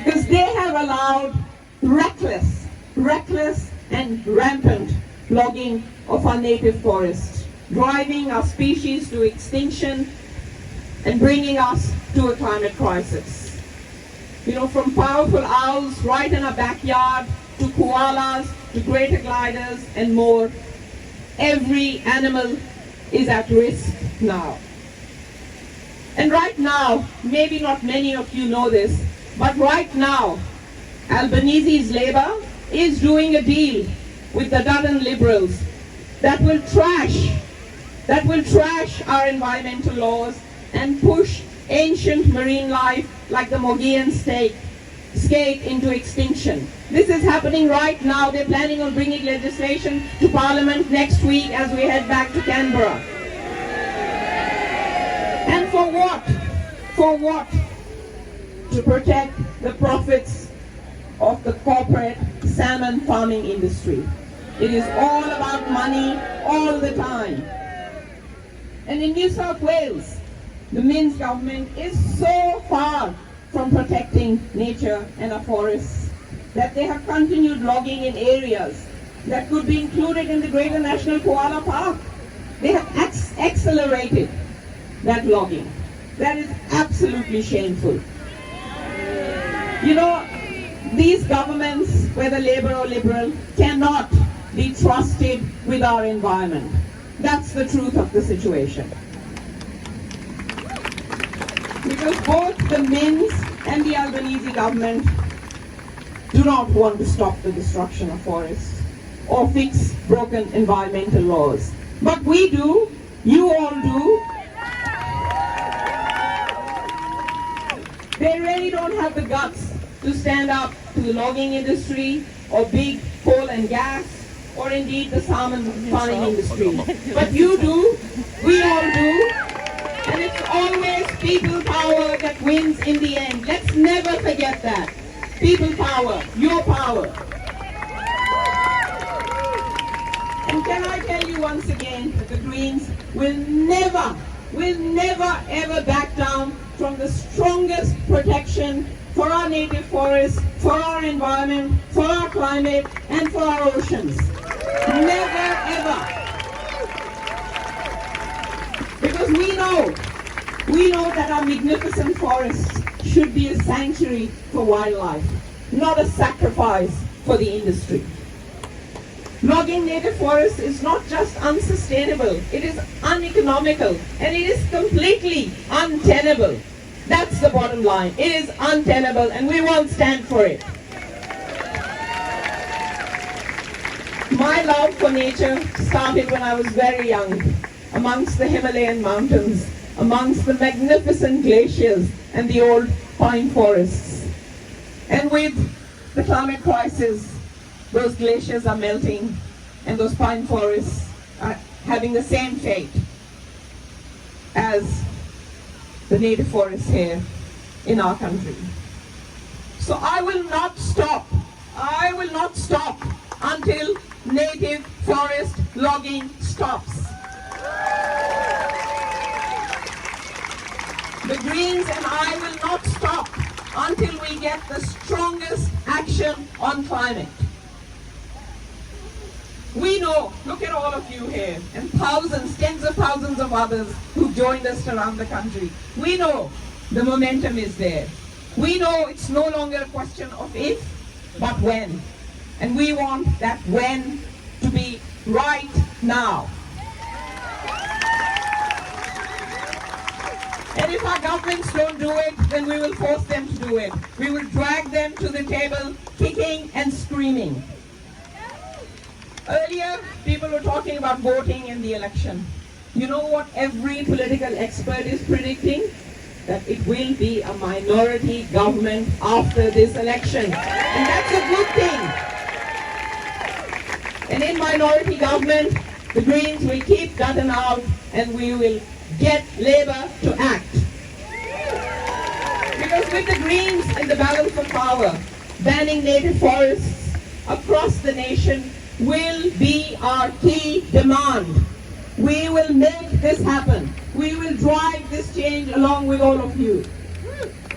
Because they have allowed reckless and rampant logging of our native forests, driving our species to extinction and bringing us to a climate crisis. You know, from powerful owls right in our backyard, to koalas, to greater gliders and more, every animal is at risk now. And right now, maybe not many of you know this, but right now, Albanese's Labour is doing a deal with the Dutton Liberals that will trash our environmental laws and push ancient marine life like the Mogian skate into extinction. This is happening right now. They're planning on bringing legislation to Parliament next week as we head back to Canberra. And for what? For what? To protect the profits of the corporate salmon farming industry. It is all about money all the time. And in New South Wales, the Minns government is so far from protecting nature and our forests that they have continued logging in areas that could be included in the Greater National Koala Park. They have accelerated that logging. That is absolutely shameful. You know, these governments, whether Labour or Liberal, cannot be trusted with our environment. That's the truth of the situation. Because both the Minns and the Albanese government do not want to stop the destruction of forests or fix broken environmental laws. But we do, you all do. They really don't have the guts to stand up to the logging industry or big coal and gas or indeed the salmon farming industry. But you do, we all do. And it's always people power that wins in the end. Let's never forget that. People power, your power. And can I tell you once again that the Greens will never ever back down from the strongest protection for our native forests, for our environment, for our climate, and for our oceans. Never ever. Because we know that our magnificent forests should be a sanctuary for wildlife, not a sacrifice for the industry. Logging native forests is not just unsustainable, it is uneconomical, and it is completely untenable. That's the bottom line. It is untenable, and we won't stand for it. My love for nature started when I was very young, amongst the Himalayan mountains, amongst the magnificent glaciers and the old pine forests. And with the climate crisis, those glaciers are melting and those pine forests are having the same fate as the native forests here in our country. So I will not stop until native forest logging stops. The Greens and I will not stop until we get the strongest action on climate. We know, look at all of you here, and thousands, tens of thousands of others who've joined us around the country. We know the momentum is there. We know it's no longer a question of if, but when. And we want that when to be right now. And if our governments don't do it, then we will force them to do it. We will drag them to the table, kicking and screaming. Earlier, people were talking about voting in the election. You know what every political expert is predicting? That it will be a minority government after this election. And that's a good thing. And in minority government, the Greens will keep cutting out and we will get Labour to act. Because with the Greens in the balance for power, banning native forests across the nation will be our key demand. We will make this happen. We will drive this change along with all of you.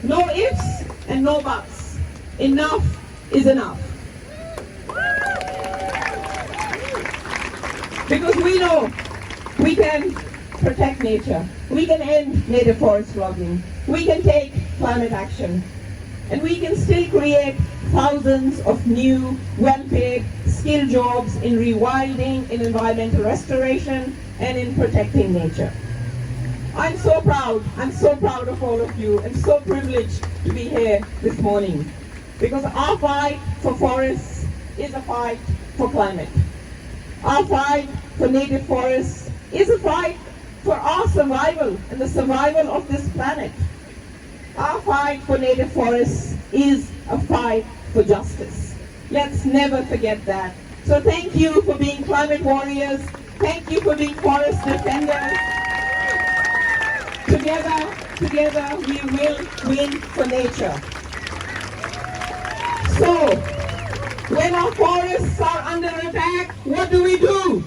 No ifs and no buts. Enough is enough. Because we know we can protect nature. We can end native forest logging. We can take climate action. And we can still create thousands of new, well-paid, skilled jobs in rewilding, in environmental restoration, and in protecting nature. I'm so proud of all of you, and so privileged to be here this morning. Because our fight for forests is a fight for climate. Our fight for native forests is a fight for our survival and the survival of this planet. Our fight for native forests is a fight for justice. Let's never forget that. So thank you for being climate warriors. Thank you for being forest defenders. Together we will win for nature. So, when our forests are under attack, what do we do?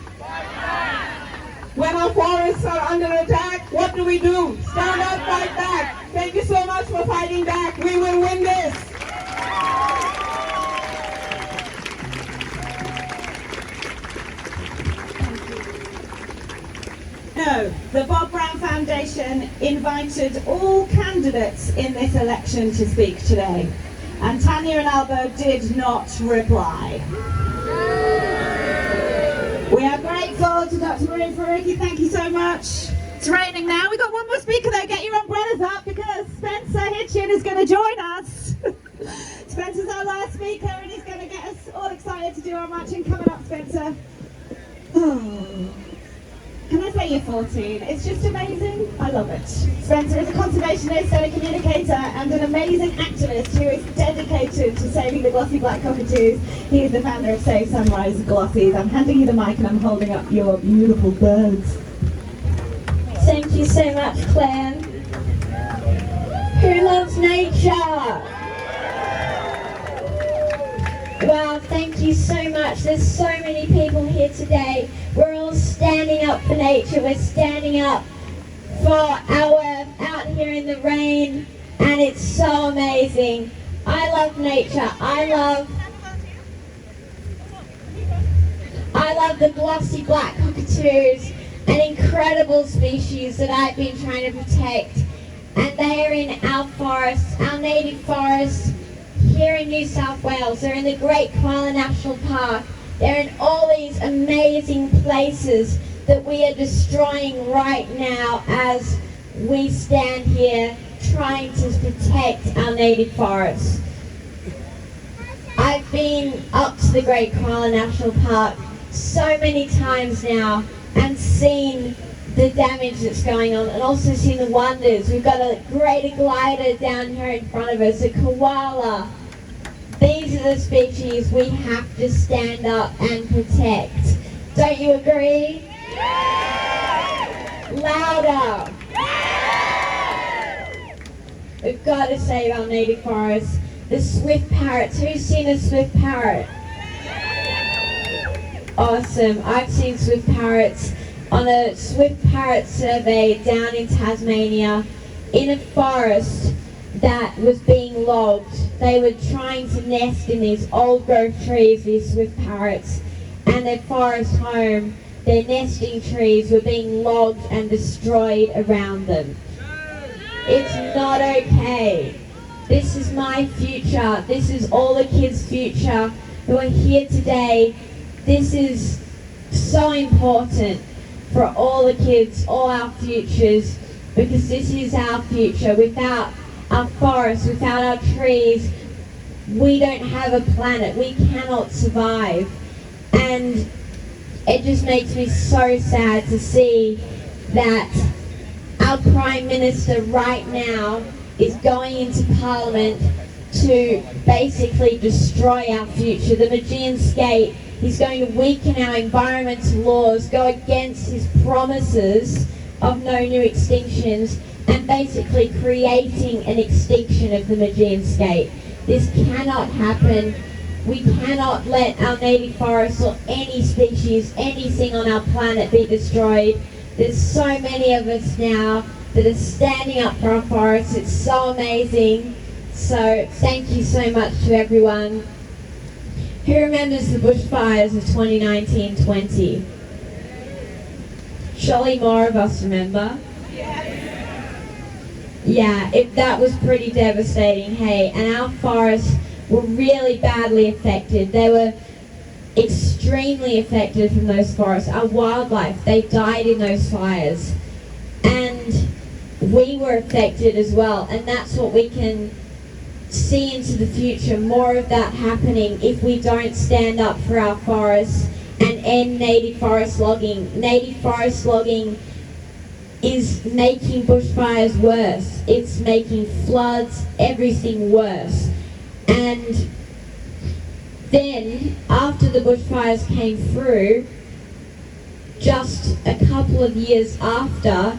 When our forests are under attack, what do we do? Stand up, fight back. Thank you so much for fighting back. We will win this. No, the Bob Brown Foundation invited all candidates in this election to speak today, and Tanya and Albo did not reply. We are grateful to Dr. Mehreen Faruqi. Thank you so much. It's raining now. We've got one more speaker though. Get your umbrellas up because Spencer Hitchen is going to join us. Spencer's our last speaker and he's going to get us all excited to do our marching. Coming up, Spencer. Oh. Can I say you're 14? It's just amazing. I love it. Spencer is a conservationist and a communicator and an amazing activist who is dedicated to saving the glossy black cockatoos. He is the founder of Save Sunrise Glossies. I'm handing you the mic and I'm holding up your beautiful birds. Thank you so much, Claire. Who loves nature? Wow, thank you so much. There's so many people here today. We're all standing up for nature. We're standing up for our work out here in the rain, and it's so amazing. I love nature. I love the glossy black cockatoos, an incredible species that I've been trying to protect, and they are in our forests, our native forests here in New South Wales. They're in the Great Koala National Park. They're in all these amazing places that we are destroying right now as we stand here trying to protect our native forests. I've been up to the Great Koala National Park so many times now and seen the damage that's going on, and also seen the wonders. We've got a greater glider down here in front of us, a koala. These are the species we have to stand up and protect. Don't you agree? Louder! We've got to save our native forests. The swift parrots. Who's seen a swift parrot? Awesome. I've seen swift parrots on a swift parrot survey down in Tasmania in a forest that was being logged. They were trying to nest in these old growth trees, these swift parrots, and their forest home, their nesting trees were being logged and destroyed around them. It's not okay. This is my future. This is all the kids' future who are here today. This is so important for all the kids, all our futures, because this is our future. Without our forests, without our trees, we don't have a planet. We cannot survive. And it just makes me so sad to see that our Prime Minister right now is going into Parliament to basically destroy our future. The Mehreen Skate, he's going to weaken our environmental laws, go against his promises of no new extinctions, and basically creating an extinction of the Mehreen Skate. This cannot happen. We cannot let our native forests or any species, anything on our planet be destroyed. There's so many of us now that are standing up for our forests. It's so amazing. So thank you so much to everyone. Who remembers the bushfires of 2019-20? Surely more of us remember. Yeah, that was pretty devastating, hey, and our forests were really badly affected. They were extremely affected from those forests. Our wildlife, they died in those fires. And we were affected as well, and that's what we can see into the future, more of that happening if we don't stand up for our forests and end native forest logging. Native forest logging is making bushfires worse. It's making floods, everything worse. And then, after the bushfires came through, just a couple of years after,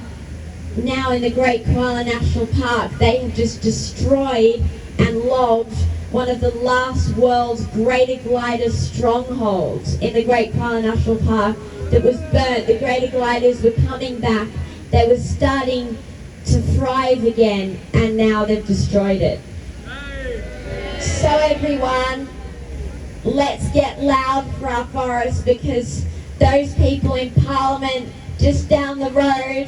now in the Great Koala National Park, they have just destroyed and logged one of the last world's greater glider strongholds in the Great Koala National Park that was burnt. The greater gliders were coming back. They were starting to thrive again, and now they've destroyed it. So everyone, let's get loud for our forests, because those people in Parliament just down the road,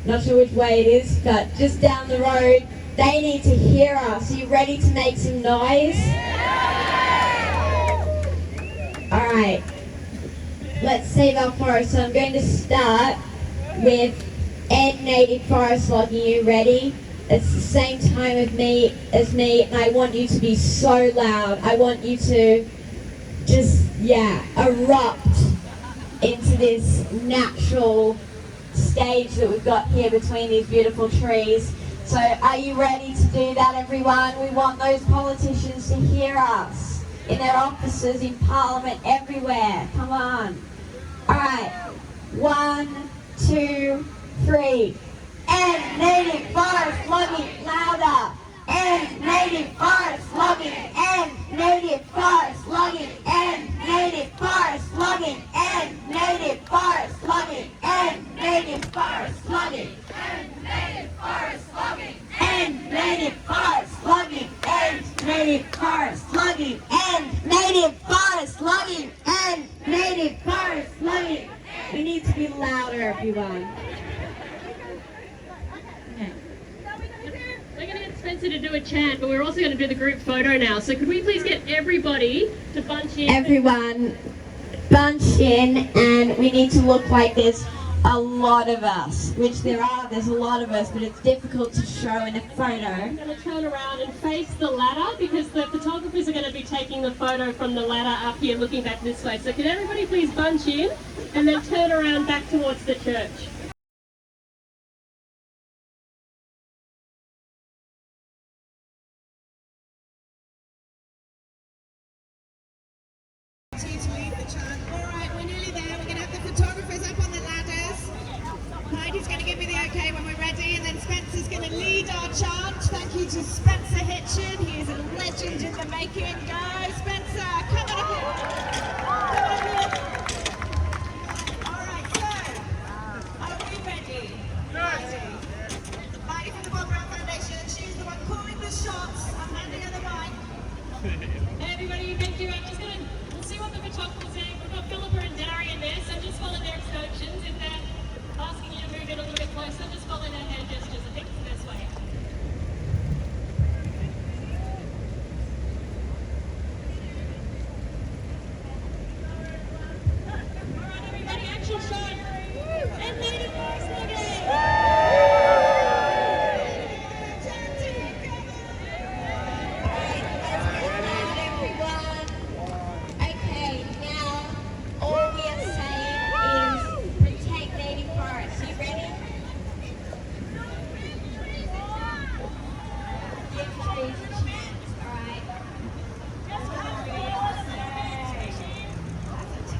not sure which way it is, but just down the road, they need to hear us. Are you ready to make some noise? Alright, let's save our forests. So I'm going to start with end native forest logging. You ready? It's the same time as me, and I want you to be so loud. I want you to just, erupt into this natural stage that we've got here between these beautiful trees. So are you ready to do that, everyone? We want those politicians to hear us in their offices, in Parliament, everywhere. Come on. All right. 1, 2, 3. End native forest logging. Louder. End native forest logging. End native forest logging. End native forest logging. End native forest logging. End native forest logging. native forest logging and native forest logging. We need to be louder, everyone. We're going to get Spencer to do a chant, but we're also going to do the group photo now. So could we please get everybody to bunch in? Everyone, bunch in, and we need to look like there's a lot of us, which there's a lot of us, but it's difficult to show in a photo. I'm going to turn around and face the ladder because the photographers are going to be taking the photo from the ladder up here looking back this way. So can everybody please bunch in and then turn around back towards the church. Alright, we're nearly there. We're going to have the photographers up on the ladders. Heidi's going to give me the okay when we're ready, and then Spencer's going to lead our chant. Thank you to Spencer Hitchen. He is a legend in the making. Go, Spencer! Come on up here! Come on up here! Alright, so, are we ready? Ready. Heidi from the Bob Brown Foundation. She's the one calling the shots. I'm handing her the mic. Hey everybody, thank you. I'm just going to see what the photographers are saying. We've got Philippa and Darian there, so just follow their instructions. If they're asking you to move in a little bit closer, just follow their hand gestures. I think it's the best way. Alright everybody, action shot! And native forest Okay, now all we are saying is protect native forests. You ready? Give trees a chance, alright? That's a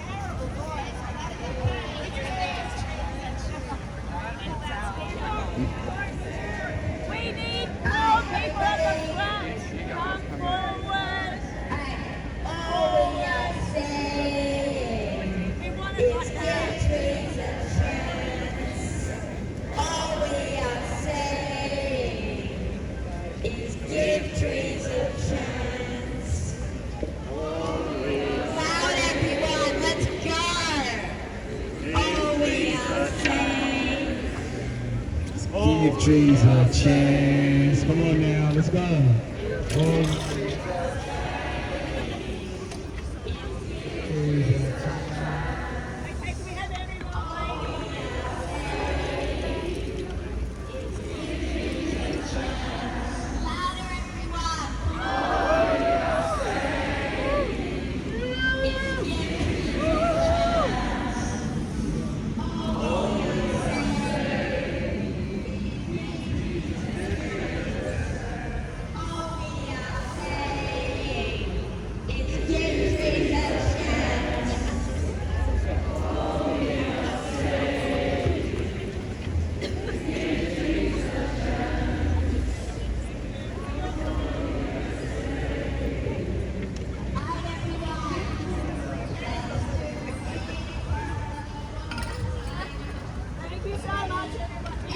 terrible voice. We need more people at the front. Come forward. All we are saying is give trees a chance. All we are saying is give trees a chance. Loud everyone, let's go. All we are saying. Give trees a chance. Come on now, let's go. Louder everyone. Thank you so much, everybody.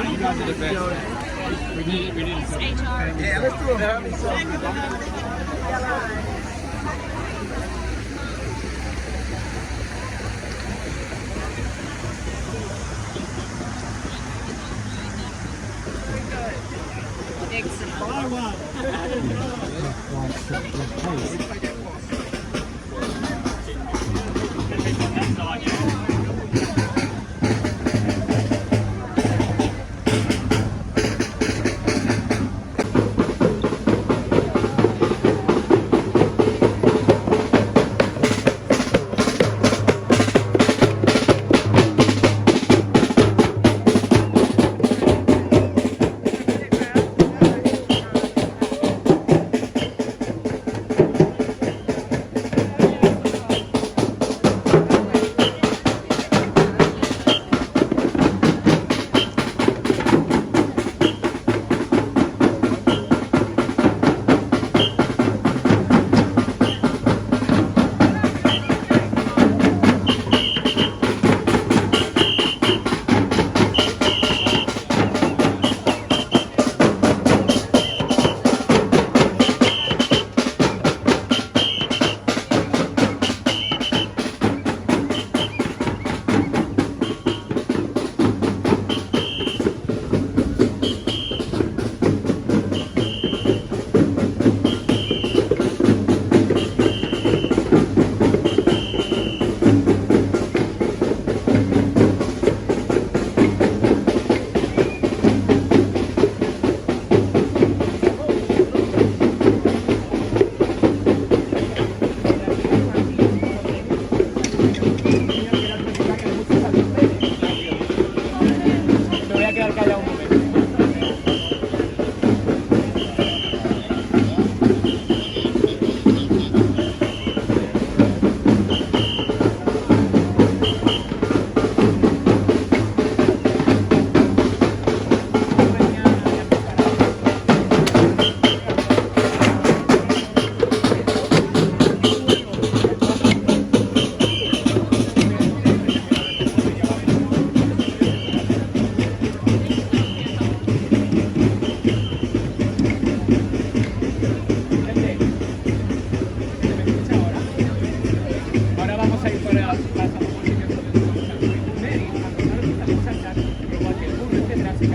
You guys are the best. We need it. Yeah, let's do it.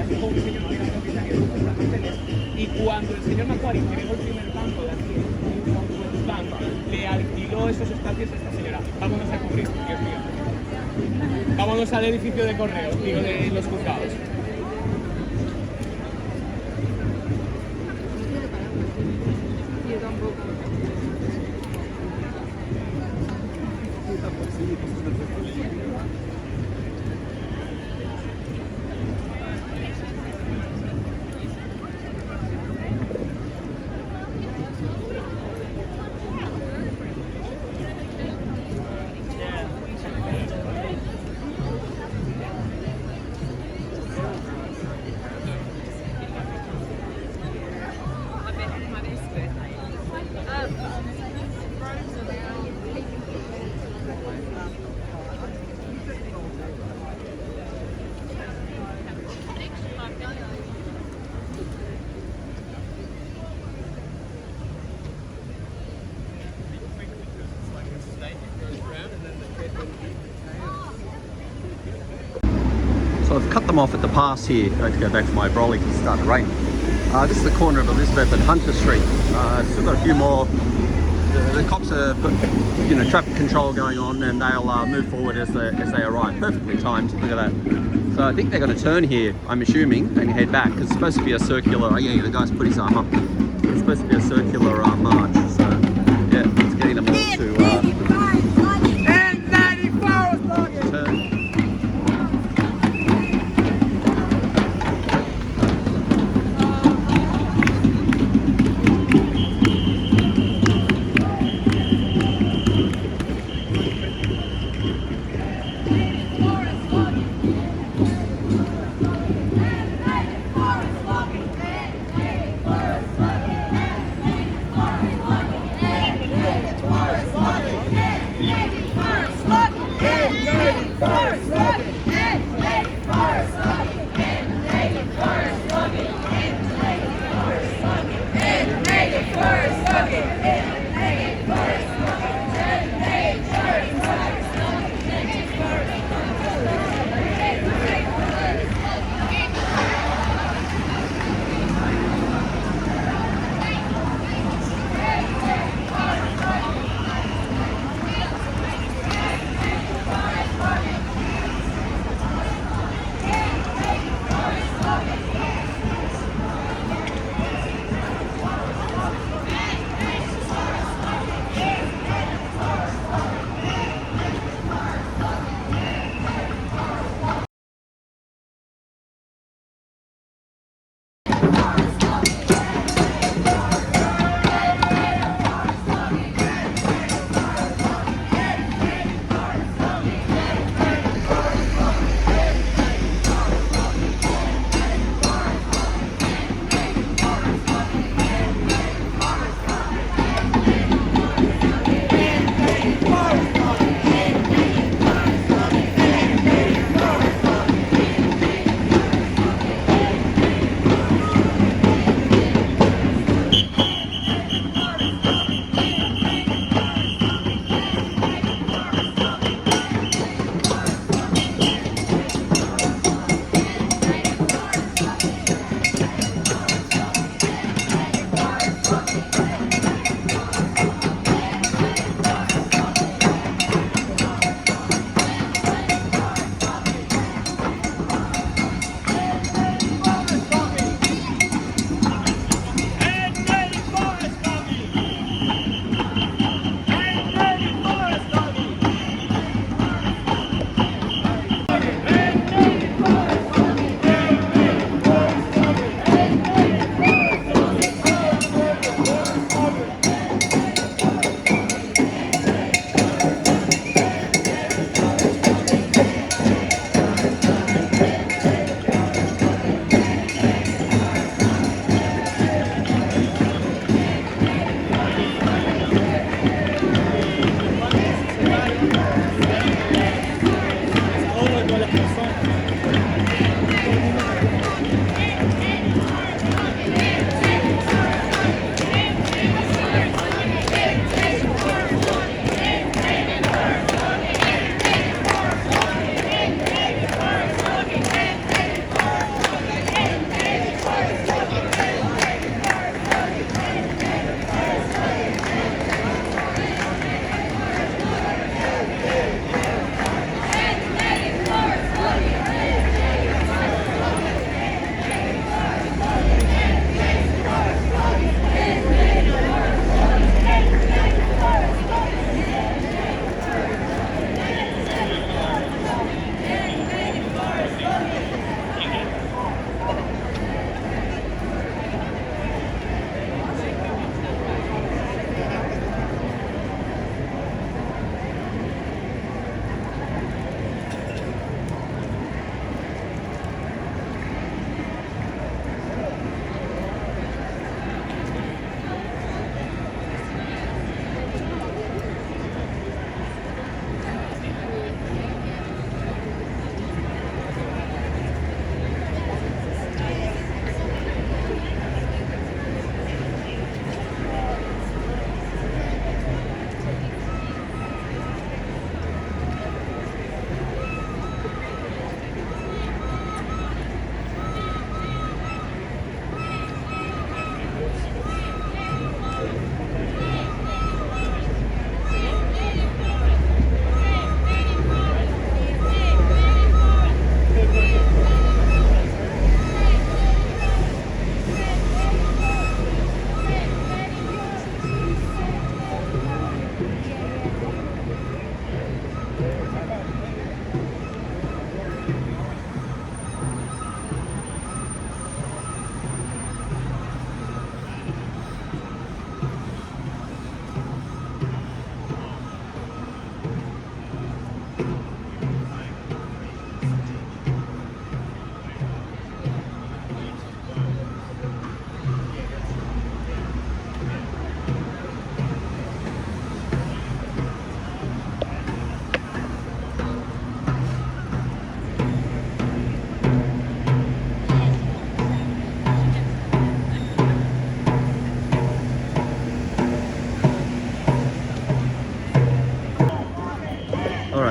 así como un señor que era propietario de los almacenes, y cuando el señor Macquarie creó el primer banco de aquí, el Bank, le alquiló esos espacios a esta señora. Vámonos a cubrir, Dios mío. Vámonos al edificio de correos, digo, de los juzgados. So I've cut them off at the pass here. I have to go back for my brolly because it's starting to rain. This is the corner of Elizabeth and Hunter Street. Still got a few more. The cops are, traffic control going on, and they'll move forward as they arrive. Perfectly timed. Look at that. So I think they're going to turn here, I'm assuming, and head back. 'Cause it's supposed to be a circular. Oh yeah, the guy's put his arm up. It's supposed to be a circular march. So yeah, it's getting them all to turn.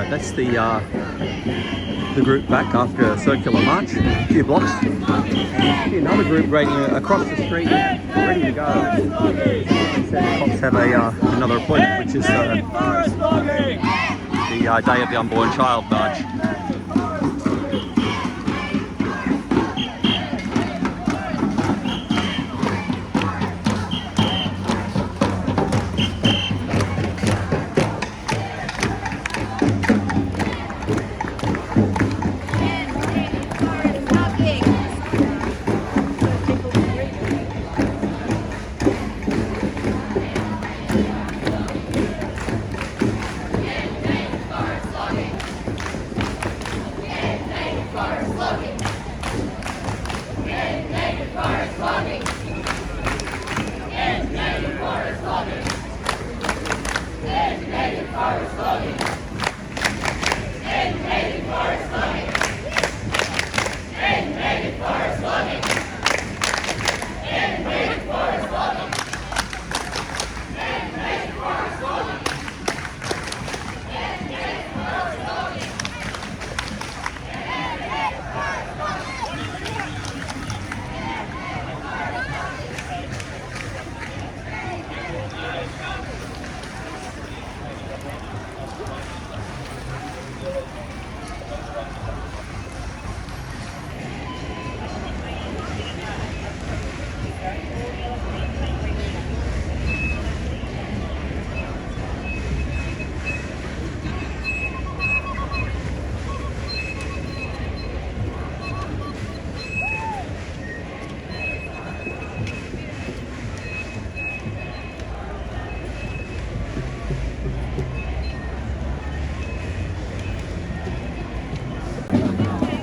Right, that's the group back after a circular march, a few blocks. Another group waiting across the street, ready to go. They said the cops have another appointment, which is the Day of the Unborn Child march.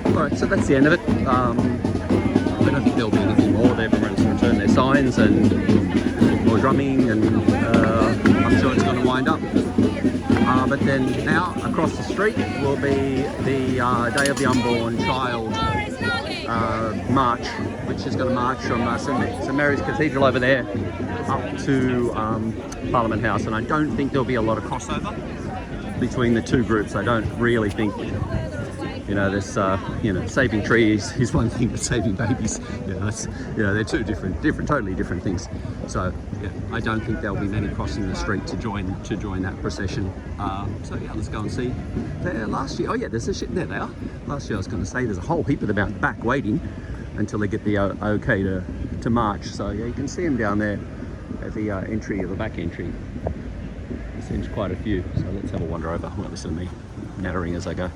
Alright, so that's the end of it. I don't think there'll be anything more. Everyone's returned their signs and more drumming, and I'm sure it's going to wind up. But then now, across the street will be the Day of the Unborn Child march, which is going to march from St Mary's Cathedral over there up to Parliament House. And I don't think there'll be a lot of crossover between the two groups. I don't really think, you know, this, saving trees is one thing, but saving babies, they're two totally different things. So, yeah, I don't think there'll be many crossing the street to join that procession. So yeah, let's go and see. There last year, oh yeah, there's a shit. There they are. Last year I was going to say there's a whole heap of them out back waiting until they get the okay to march. So yeah, you can see them down there at the entry, or the back entry. There seems quite a few. So let's have a wander over. Well, listen to me nattering as I go.